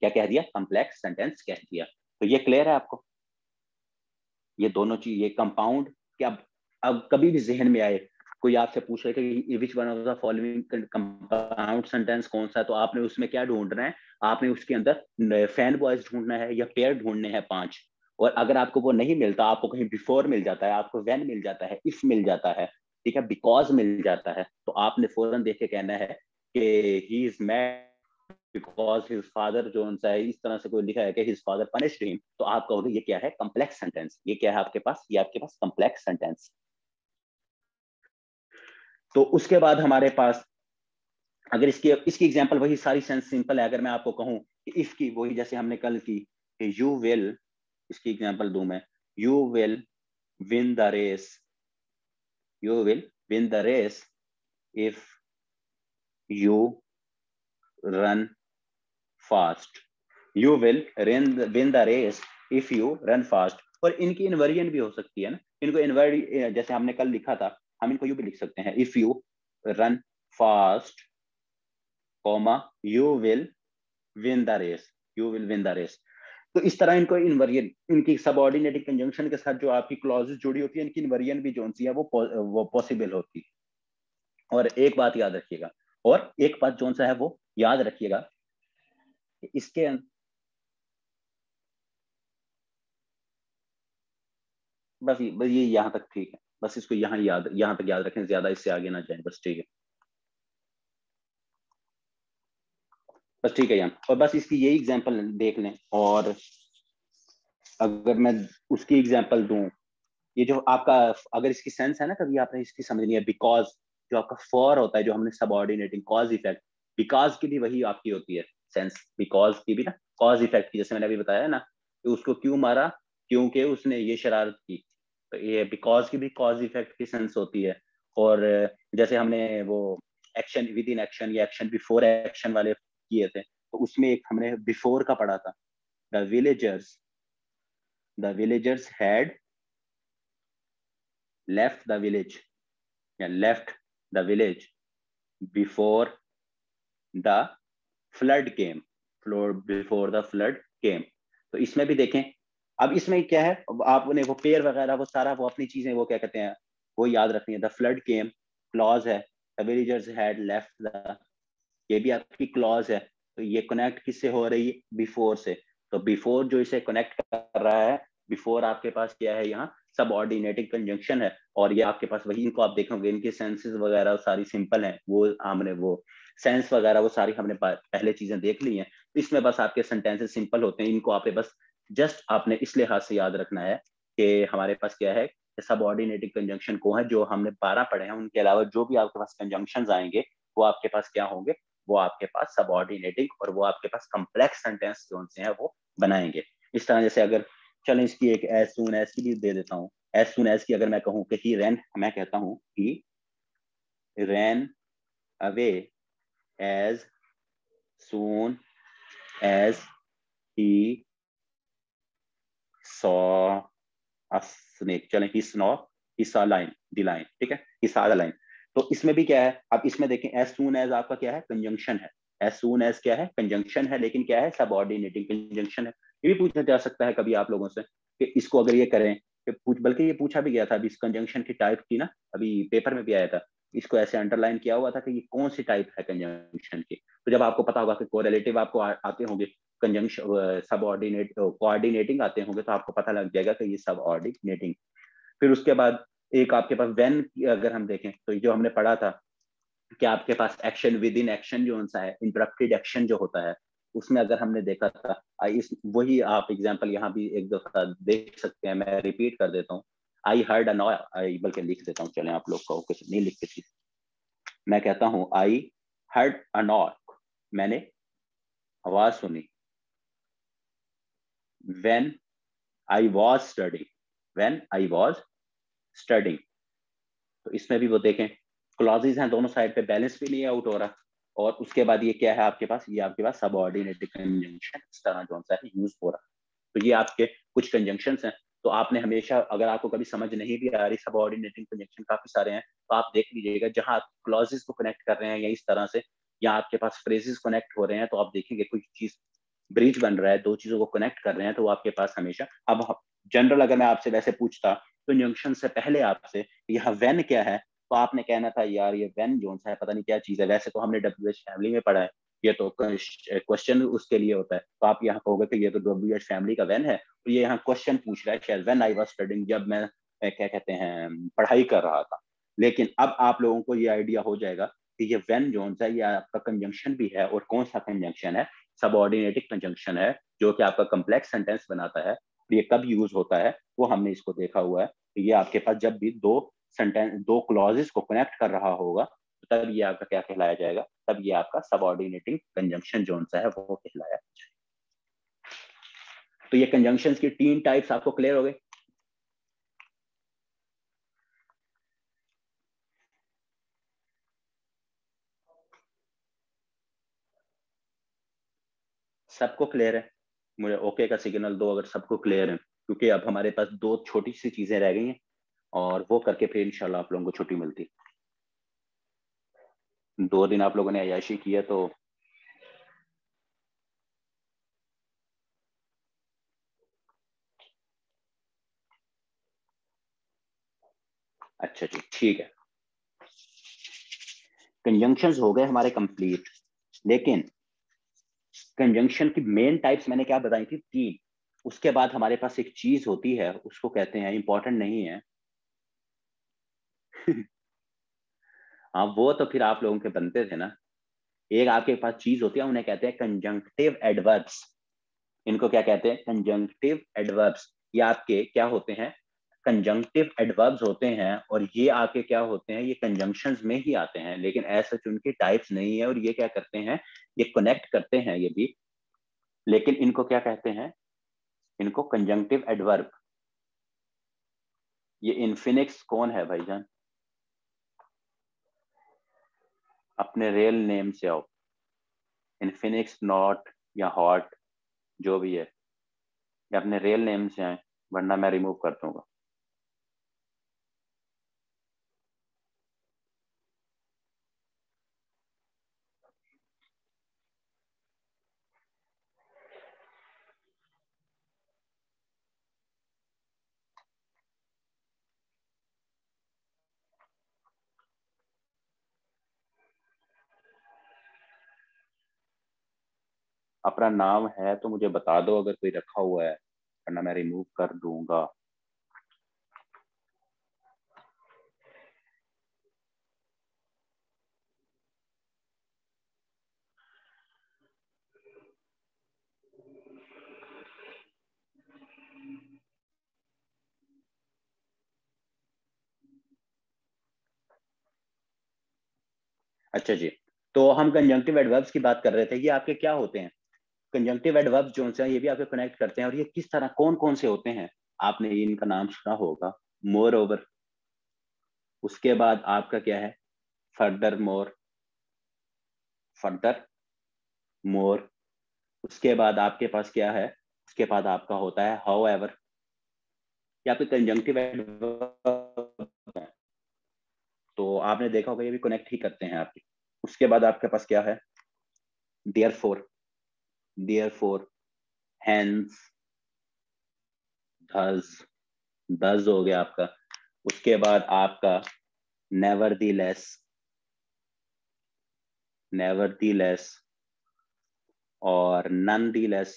क्या कह दिया, कॉम्प्लेक्स सेंटेंस कह दिया. तो ये क्लियर है आपको, ये दोनों चीज, ये कंपाउंड. क्या अब कभी भी जहन में आए कोई आपसे पूछे कि which one of the following compound sentence कौन सा है, तो आपने उसमें क्या ढूंढना है, आपने उसके अंदर फैन बॉयज ढूंढना है या पेयर ढूंढने हैं 5. और अगर आपको वो नहीं मिलता, आपको कहीं बिफोर मिल जाता है, आपको व्हेन मिल जाता है, इफ मिल जाता है, ठीक है, बिकॉज मिल जाता है, तो आपने फौरन देख के कहना है कि he is mad because his father, जो उनसा है इस तरह से कोई लिखा है कि हिज फादर पनिश्ड हिम, तो आप कहोगे ये क्या है, कॉम्प्लेक्स सेंटेंस. ये क्या है आपके पास, ये आपके पास कॉम्प्लेक्स सेंटेंस. तो उसके बाद हमारे पास अगर इसकी एग्जांपल वही सारी सेंस सिंपल है. अगर मैं आपको कहूं कि इफ की वही जैसे हमने कल की कि यू विल, इसकी एग्जांपल दूं मैं, you will win the race, you will win the race if you run fast, you will win the race if you run fast. और इनकी इनवेरिएंट भी हो सकती है ना, इनको इनवेरिएंट जैसे हमने कल लिखा था, हम इनको यू भी लिख सकते हैं, if you run fast comma you will win the race, you will win the race. तो इस तरह इनको इनवेरिएंट, इनकी सबऑर्डिनेटिंग कंजंक्शन के साथ जो आपकी क्लॉजेस जुड़ी होती है, इनकी इनवेरिएंट भी जोन सी है वो पॉसिबल होती है. और एक बात याद रखिएगा, और एक बात जोन सा है वो याद रखिएगा, इसके बस ये यहाँ तक ठीक है, बस इसको यहाँ तक याद रखें, ज्यादा इससे आगे ना जाए, बस ठीक है, बस ठीक है यहाँ. और बस इसकी यही एग्जांपल देख लें. और अगर मैं उसकी एग्जांपल दूं, ये जो आपका, अगर इसकी सेंस है ना, कभी आपने इसकी समझनी है, बिकॉज जो आपका फॉर होता है, जो हमने सबऑर्डिनेटिंग कॉज इफेक्ट, बिकॉज की भी वही आपकी होती है सेंस, बिकॉज की भी ना, कॉज इफेक्ट की, जैसे मैंने अभी बताया ना कि उसको क्यों मारा, क्योंकि उसने ये शरारत की, तो ये बिकॉज की भी कॉज इफेक्ट की सेंस होती है. और जैसे हमने वो एक्शन विद इन एक्शन या एक्शन बिफोर एक्शन वाले किए थे, तो उसमें एक हमने बिफोर का पढ़ा था, the villagers had left the village या left the village before the flood came, before the flood came. तो इसमें भी देखें, अब इसमें क्या है, आपने वो पेयर वगैरह वो सारा वो अपनी चीजें वो क्या कहते हैं वो याद रखनी है. द फ्लड केम क्लॉज है, the villagers had left the, ये भी आपकी क्लॉज है, तो ये कनेक्ट किससे हो रही है, बिफोर से. तो बिफोर जो इसे कनेक्ट कर रहा है, बिफोर आपके पास क्या है, यहाँ सबऑर्डिनेटिंग कंजंक्शन है, और ये आपके पास वही, इनको आप देखोगे इनके सेंसेस वगैरह सारी सिंपल हैं, वो हमने वो सेंस वगैरह वो सारी हमने पहले चीजें देख ली हैं। इसमें बस आपके सेंटेंसेस सिंपल होते हैं, इनको आपने बस जस्ट आपने इस लिहाज से याद रखना है कि हमारे पास क्या है, सबऑर्डिनेटिंग कंजंक्शन को है जो हमने 12 पढ़े हैं, उनके अलावा जो भी आपके पास कंजंक्शंस आएंगे वो आपके पास क्या होंगे, वो आपके पास सबऑर्डिनेटिंग, और वो आपके पास कम्प्लेक्स सेंटेंस जो से हैं वो बनाएंगे। इस तरह जैसे अगर चलें इसकी एक एज सून एज की भी दे देता हूँ। एज सून एज की अगर मैं कहूँ कि ही रैन, मैं कहता हूँ he ran away as soon as he saw a snake, चलें he saw line, the line, ठीक है, ही सॉ द लाइन। तो इसमें भी क्या है, अब इसमें देखें एज सून एज आपका क्या है, कंजंक्शन है। एज सून एज क्या है, कंजंक्शन है, लेकिन क्या है, सबऑर्डिनेटिंग कंजंक्शन है। ये भी पूछा जा सकता है कभी आप लोगों से कि इसको अगर ये करें कि बल्कि ये पूछा भी गया था अभी इस कंजंक्शन की टाइप की ना, अभी पेपर में भी आया था, इसको ऐसे अंडरलाइन किया हुआ था कि ये कौन सी टाइप है कंजंक्शन की। तो जब आपको पता होगा कि कोरिलेटिव आपको आते होंगे, कंजंक्शन सबऑर्डिनेट कोऑर्डिनेटिंग आते होंगे, तो आपको पता लग जाएगा कि ये सबऑर्डिनेटिंग। फिर उसके बाद एक आपके पास व्हेन अगर हम देखें तो जो हमने पढ़ा था कि आपके पास एक्शन विद इन एक्शन जो सा है, इंटरप्टेड एक्शन जो होता है, उसमें अगर हमने देखा था इस वही आप एग्जांपल यहाँ भी एक दफा देख सकते हैं, मैं रिपीट कर देता हूँ। आई हर्ड अ नॉक, आई बल्कि लिख देता हूँ, चलें आप लोग कहो कि नहीं लिख के चीज, मैं कहता हूँ आई हर्ड अ नॉक, मैंने आवाज सुनी, when I was studying, when I was studying. तो इसमें भी वो देखें क्लॉजेज हैं दोनों साइड पे, बैलेंस भी नहीं आउट हो रहा, और उसके बाद ये क्या है आपके पास, ये आपके पास सबऑर्डिनेट कंजंक्शन इस तरह जो है यूज हो रहा। तो ये आपके कुछ कंजंक्शन हैं। तो आपने हमेशा, अगर आपको कभी समझ नहीं भी आ रही, सबऑर्डिनेटिंग कंजंक्शन काफी सारे हैं, तो आप देख लीजिएगा जहां आप क्लॉजेस को कनेक्ट कर रहे हैं या इस तरह से, या आपके पास फ्रेजेस कनेक्ट हो रहे हैं, तो आप देखेंगे कोई चीज ब्रिज बन रहा है, दो चीजों को कनेक्ट कर रहे हैं, तो वो आपके पास हमेशा। अब जनरल अगर मैं आपसे वैसे पूछता कंजंक्शन से पहले आपसे यहाँ वेन क्या है, तो आपने कहना था यार ये वेन जोन है, पता नहीं क्या चीज है, वैसे तो हमने डब्ल्यू एच फैमिली में पढ़ा है, ये तो क्वेश्चन उसके लिए होता है, तो आप यहाँ कहोगे कि ये तो डब्ल्यू एच फैमिली का वेन है, तो ये यहाँ क्वेश्चन पूछ रहा है शायद, वेन आई वॉज स्टडिंग, जब मैं क्या कहते हैं पढ़ाई कर रहा था। लेकिन अब आप लोगों को ये आइडिया हो जाएगा कि ये वेन जोन है, ये आपका कंजंक्शन भी है, और कौन सा कंजंक्शन है, सबऑर्डिनेटिव कंजंक्शन है, जो कि आपका कम्प्लेक्स सेंटेंस बनाता है। ये कब यूज होता है वो हमने इसको देखा हुआ है। तो ये आपके पास जब भी दो सेंटेंस, दो क्लॉजेस को कनेक्ट कर रहा होगा, तो तब ये आपका क्या कहलाया जाएगा, तब ये आपका सबऑर्डिनेटिंग कंजंक्शन जोन सा है वो कहलाया जाएगा। तो ये कंजंक्शंस की तीन टाइप्स आपको क्लियर हो गए। सबको क्लियर है? मुझे ओके का सिग्नल दो अगर सबको क्लियर है, क्योंकि अब हमारे पास दो छोटी सी चीजें रह गई हैं, और वो करके फिर इंशाल्लाह आप लोगों को छुट्टी मिलती। 2 दिन आप लोगों ने अयाशी किया तो अच्छा जी, ठीक है। कंजंक्शंस हो गए हमारे कंप्लीट, लेकिन कंजंक्शन की मेन टाइप्स मैंने क्या बताई थी, 3। उसके बाद हमारे पास एक चीज होती है, उसको कहते हैं, इंपॉर्टेंट नहीं है हाँ वो तो फिर आप लोगों के बनते थे ना। एक आपके पास चीज होती है, उन्हें कहते हैं कंजंक्टिव एडवर्ब्स। इनको क्या कहते हैं, कंजंक्टिव एडवर्ब्स। ये आपके क्या होते हैं, कंजंक्टिव एडवर्ब्स होते हैं, और ये आपके क्या होते हैं, ये कंजंक्शंस में ही आते हैं, लेकिन ऐसा उनकी टाइप्स नहीं है, और ये क्या करते हैं, ये कनेक्ट करते हैं ये भी, लेकिन इनको क्या कहते हैं, इनको कंजंक्टिव एडवर्ब। ये इन्फिनिक्स कौन है भाईजान, अपने रियल नेम से आओ। इन्फिनिक्स, नॉट या हॉट, जो भी है, ये अपने रियल नेम से आए, वरना मैं रिमूव कर दूंगा। अपना नाम है तो मुझे बता दो अगर कोई रखा हुआ है, वरना मैं रिमूव कर दूंगा। अच्छा जी, तो हम कंजंक्टिव एडवर्ब्स की बात कर रहे थे, ये आपके क्या होते हैं? कंजंक्टिव एडवर्ब्स जो हैं ये भी आपके कनेक्ट करते हैं, और ये किस तरह कौन कौन से होते हैं? आपने इनका नाम सुना होगा, मोर ओवर, उसके बाद आपका क्या है, फर्दर मोर, फर्दर मोर, उसके बाद आपके पास क्या है, उसके बाद आपका होता है हाउ एवर, या फिर कंजंक्टिव एडवर्ब। तो आपने देखा होगा ये भी कनेक्ट ही करते हैं आपके। उसके बाद आपके पास क्या है, therefore, therefore, hence, thus, thus हो गया आपका। उसके बाद आपका nevertheless, nevertheless और nonetheless।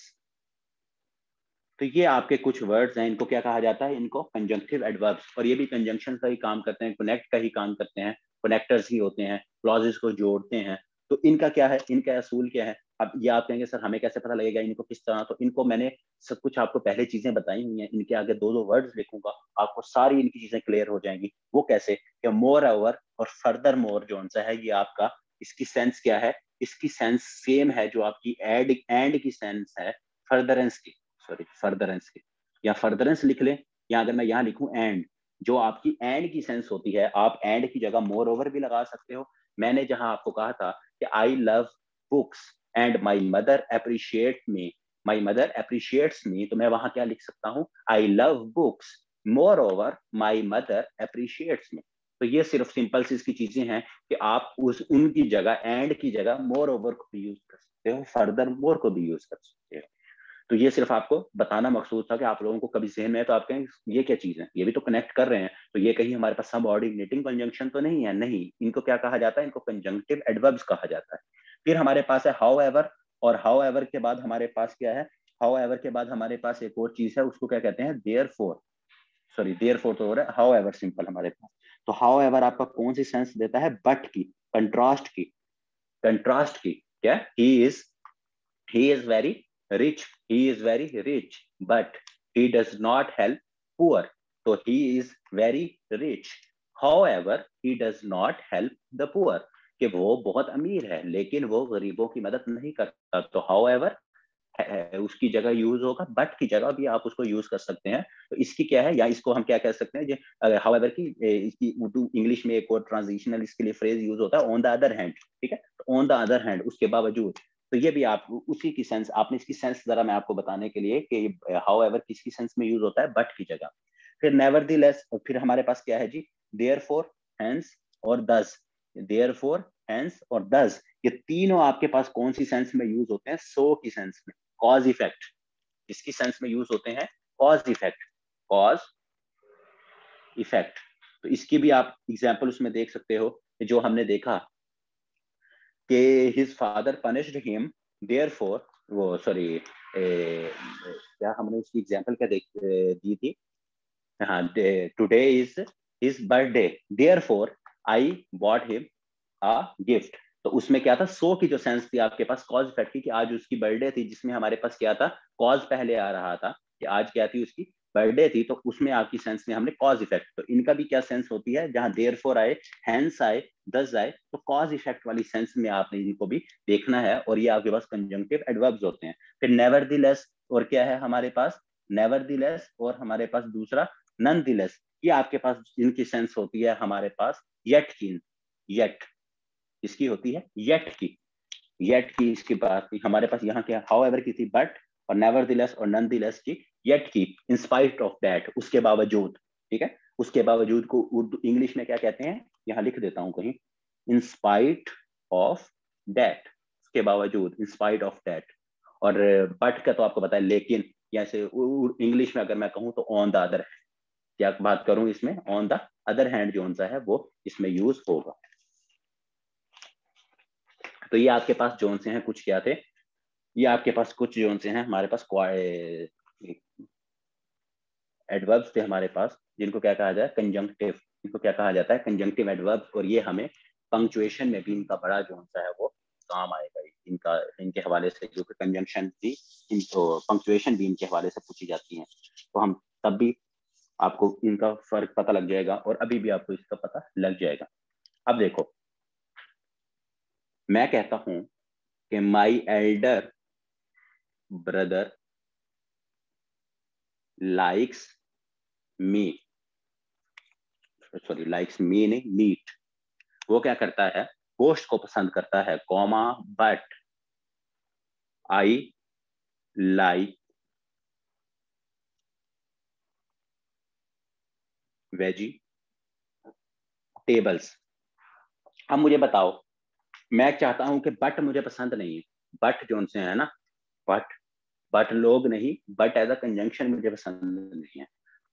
तो ये आपके कुछ वर्ड्स हैं, इनको क्या कहा जाता है, इनको कंजंक्टिव एडवर्ब्स, और ये भी कंजंक्शन का ही काम करते हैं, कनेक्ट का ही काम करते हैं, कनेक्टर्स ही होते हैं, क्लॉजेस को जोड़ते हैं। तो इनका क्या है, इनका असूल क्या है? अब ये आप कहेंगे सर हमें कैसे पता लगेगा इनको किस तरह, तो इनको मैंने सब कुछ आपको पहले चीजें बताई हुई हैं, इनके आगे दो दो वर्ड्स लिखूंगा, आपको सारी इनकी चीजें क्लियर हो जाएंगी। वो कैसे कि मोर ओवर और फर्दर मोर जो सा है, ये आपका, इसकी सेंस क्या है, इसकी सेंस सेम है जो आपकी एंड की सेंस है फर्दरेंस की, सॉरी फर्दरेंस की, या फर्दरेंस लिख लें, या अगर मैं यहाँ लिखूं एंड, जो आपकी एंड की सेंस होती है, आप एंड की जगह मोर ओवर भी लगा सकते हो। मैंने जहां आपको कहा था कि I love books and my mother appreciate me, my mother appreciates me, तो मैं वहां क्या लिख सकता हूँ, I love books moreover my mother appreciates me. तो ये सिर्फ सिंपल सी इसकी चीजें हैं कि आप उस उनकी जगह एंड की जगह मोर ओवर को भी यूज कर सकते हो, फर्दर मोर को भी यूज कर सकते हो। तो ये सिर्फ आपको बताना मकसूद था कि आप लोगों को कभी जहन में है तो आप कहें ये क्या चीज है, ये भी तो कनेक्ट कर रहे हैं, तो ये कहीं हमारे पास सबऑर्डिनेटिंग कंजंक्शन तो नहीं है, नहीं, इनको क्या कहा जाता है, इनको कंजंक्टिव एडवर्ब्स कहा जाता है। फिर हमारे पास है हाउ एवर, और हाउ एवर के बाद हमारे पास क्या है, हाउ एवर के बाद हमारे पास एक और चीज है, उसको क्या कहते हैं, therefore, sorry therefore तो हो रहा है, हाउ एवर सिंपल हमारे पास। तो हाउ एवर आपका कौन सी सेंस देता है, बट की, कंट्रास्ट की, कंट्रास्ट की, क्या, he is very rich, he is very rich, but he does not help poor, so he is very rich, however he does not help the poor, कि वो बहुत अमीर है लेकिन वो गरीबों की मदद नहीं करता, तो however उसकी जगह यूज होगा, बट की जगह भी आप उसको यूज कर सकते हैं। तो इसकी क्या है, या इसको हम क्या कह सकते हैं, हाउएवर की इसकी उर्दू इंग्लिश में एक और ट्रांजिशनल इसके लिए फ्रेज यूज होता है, ऑन द अदर हैंड, ठीक है, तो ऑन द अदर हैंड, उसके बावजूद। तो ये भी आप उसी की सेंस, आपने इसकी सेंस जरा मैं आपको बताने के लिए कि हाउएवर किसकी सेंस में यूज होता है, बट की जगह। फिर नेवरदीलेस, और फिर हमारे पास क्या है जी, देयरफॉर, हेंस और दस, देयरफॉर, हेंस और दस, ये तीनों आपके पास कौन सी सेंस में यूज होते हैं, सो की सेंस में, कॉज इफेक्ट, इसकी सेंस में यूज होते हैं, कॉज इफेक्ट, कॉज इफेक्ट। तो इसकी भी आप एग्जांपल उसमें देख सकते हो, जो हमने देखा कि his father punished him, therefore, वो सॉरी क्या हमने उसकी एग्जांपल क्या दी थी, हाँ, today is his birthday, therefore I bought him a gift. तो उसमें क्या था, सो की जो सेंस थी आपके पास कॉज इफेक्ट की, कि आज उसकी बर्थडे थी, जिसमें हमारे पास क्या था, कॉज पहले आ रहा था, कि आज क्या थी, उसकी बर्थडे थी, तो उसमें आपकी सेंस में हमने कॉज इफेक्ट। तो इनका भी क्या सेंस होती है, जहां देयर फोर आए, हैंस आए, दस आए, तो कॉज इफेक्ट वाली सेंस में आपने इनको भी देखना है, और ये आपके पास कंजंक्टिव एडवर्ब्स होते हैं। फिर नेवरदीलेस, और क्या है हमारे पास, नेवरदीलेस, और हमारे पास दूसरा नॉनदीलेस, ये आपके पास इनकी सेंस होती है हमारे पास येट की, येट, इसकी होती है येट की, येट की इसकी बात थी हमारे पास, यहाँ क्या हाउ एवर की थी बट, और नेवरदीलेस और नॉनदीलेस की येट की, इन स्पाइट ऑफ दैट, उसके बावजूद, ठीक है, उसके बावजूद को उर्दू इंग्लिश में क्या कहते हैं, यहाँ लिख देता हूं कहीं, इन स्पाइट ऑफ दैट, उसके बावजूद, इन स्पाइट ऑफ दैट। और बट का तो आपको पता है लेकिन, जैसे इंग्लिश में अगर मैं कहूँ तो ऑन द अदर हैंड, क्या बात करूं इसमें, ऑन द अदर हैंड जो सा है वो इसमें यूज होगा। तो ये आपके पास जोन से हैं कुछ क्या थे, ये आपके पास कुछ जो से हैं हमारे पास एडवर्ब्स थे हमारे पास, जिनको क्या कहा जाए, कंजंक्टिव। इनको क्या कहा जाता है, कंजंक्टिव एडवर्ब। और ये हमें पंक्चुएशन में भी इनका बड़ा जो है वो काम आएगा। इनका इनके हवाले से जो कंजंक्शन थी, इनको पंक्चुएशन भी इनके हवाले से पूछी जाती है, तो हम तब भी आपको इनका फर्क पता लग जाएगा और अभी भी आपको इसका पता लग जाएगा। अब देखो, मैं कहता हूं कि my elder brother likes me, sorry likes me नहीं, मीट। वो क्या करता है, गोश्त को पसंद करता है, comma but I like veggie tables. अब मुझे बताओ, मैं चाहता हूं कि बट मुझे पसंद नहीं है, बट जो उनसे है ना, बट बट लोग नहीं, बट एज अ कंजंक्शन मुझे पसंद नहीं है।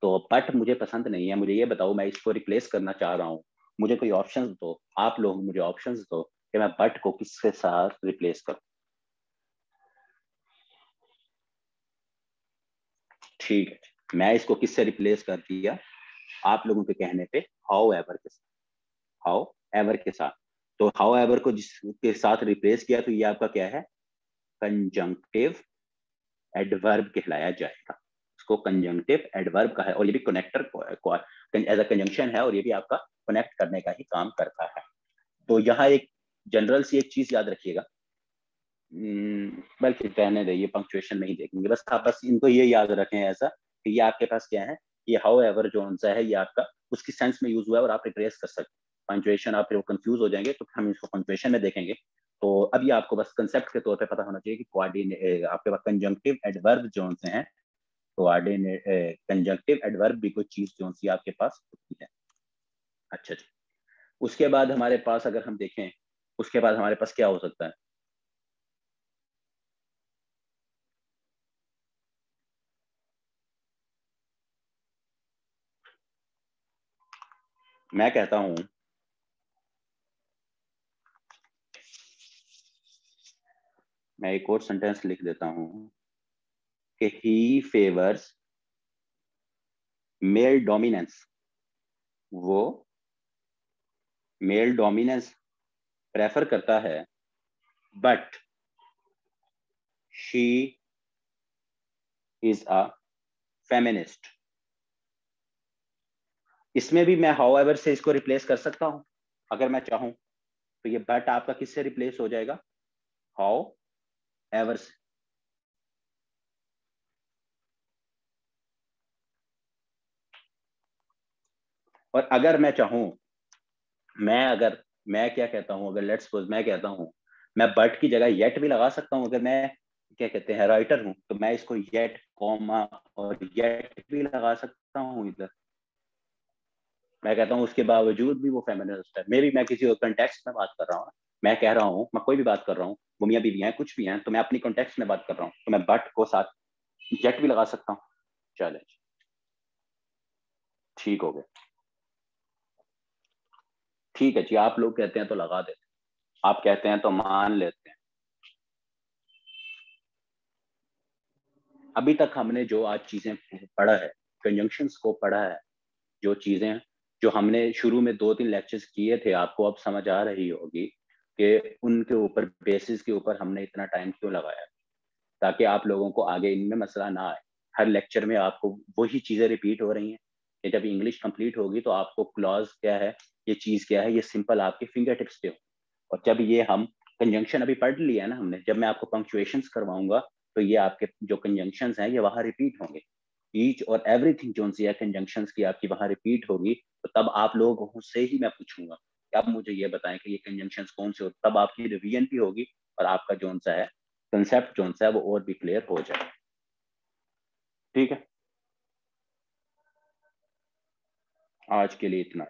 तो बट मुझे पसंद नहीं है, मुझे ये बताओ, मैं इसको रिप्लेस करना चाह रहा हूँ, मुझे कोई ऑप्शंस दो, आप लोग मुझे ऑप्शंस दो कि मैं बट को किसके साथ रिप्लेस करूं। ठीक है, मैं इसको किससे रिप्लेस कर दिया, आप लोगों के कहने पे हाउ एवर के साथ, हाउ एवर के साथ। तो हाउ एवर को जिसके साथ रिप्लेस किया, तो ये आपका क्या है, कंजंक्टिव एडवर्ब कहलाया जाएगा। इसको कंजंक्टिव एडवर्ब का है, और ये भी कनेक्टर एज अ कंजंक्शन है, और ये भी आपका कनेक्ट करने का ही काम करता है। तो यहाँ एक जनरल सी एक चीज याद रखिएगा, बल्कि रहने दे, ये पंक्चुएशन नहीं देखेंगे, बस आप बस इनको ये याद रखें ऐसा कि ये आपके पास क्या है, ये हाउ एवर जो सा है, ये आपका उसकी सेंस में यूज हुआ है और आप रिप्लेस कर सकते हैं। पंक्चुएशन आप फिर कंफ्यूज हो जाएंगे, तो हम इसको पंक्चुएशन में देखेंगे। तो अभी आपको बस कंसेप्ट के तौर पे पता होना चाहिए कि कोऑर्डिनेट आपके पास कंजंक्टिव एडवर्ब जो से हैं, कोऑर्डिनेट कंजंक्टिव एडवर्ब भी कोई चीज जो सी आपके पास होती है। अच्छा जी, उसके बाद हमारे पास अगर हम देखें, उसके बाद हमारे पास क्या हो सकता है, मैं कहता हूं, मैं एक और सेंटेंस लिख देता हूं कि ही फेवर्स मेल डोमिनेंस, वो मेल डोमिनेंस प्रेफर करता है, but she is a feminist. इसमें भी मैं हाउएवर से इसको रिप्लेस कर सकता हूं अगर मैं चाहूं, तो ये बट आपका किससे रिप्लेस हो जाएगा, हाउ एवर से। और अगर मैं चाहूं, मैं क्या कहता हूं, अगर लेट्स सपोज मैं कहता हूं, मैं बट की जगह येट भी लगा सकता हूं, अगर मैं क्या कहते हैं राइटर हूं, तो मैं इसको येट कॉमा और येट भी लगा सकता हूं इधर। मैं कहता हूँ उसके बावजूद भी वो फेमिनिस्ट है, मे भी मैं किसी और कंटेक्स्ट में बात कर रहा हूँ ना, मैं कह रहा हूँ, मैं कोई भी बात कर रहा हूँ, वो मियाँ बीवी हैं कुछ भी हैं, तो मैं अपनी कंटेक्स्ट में बात कर रहा हूँ, तो मैं बट को साथ जेट भी लगा सकता हूँ। चले, ठीक हो गया। ठीक है जी, आप लोग कहते हैं तो लगा देते हैं, आप कहते हैं तो मान लेते हैं। अभी तक हमने जो आज चीजें पढ़ा है, कंजंक्शंस को पढ़ा है, जो चीजें जो हमने शुरू में 2-3 लेक्चर्स किए थे, आपको अब समझ आ रही होगी कि उनके ऊपर बेसिस के ऊपर हमने इतना टाइम क्यों लगाया, ताकि आप लोगों को आगे इनमें मसला ना आए। हर लेक्चर में आपको वही चीज़ें रिपीट हो रही हैं कि जब इंग्लिश कंप्लीट होगी तो आपको क्लॉज क्या है, ये चीज़ क्या है, ये सिंपल आपके फिंगर टिप्स पे हो। और जब ये हम कंजंक्शन अभी पढ़ लिया है ना हमने, जब मैं आपको पंक्चुएशंस करवाऊंगा, तो ये आपके जो कंजंक्शंस हैं ये वहाँ रिपीट होंगे। ईच और एवरीथिंग जो सी है कंजंक्शंस की आपकी वहाँ रिपीट होगी, तो तब आप लोगों से ही मैं पूछूंगा कि अब मुझे ये बताएं कि ये कंजंक्शंस कौन से हो, तब आपकी रिवीजन भी होगी और आपका जो सा है कंसेप्ट जो सा है वो और भी क्लियर हो जाए। ठीक है, आज के लिए इतना।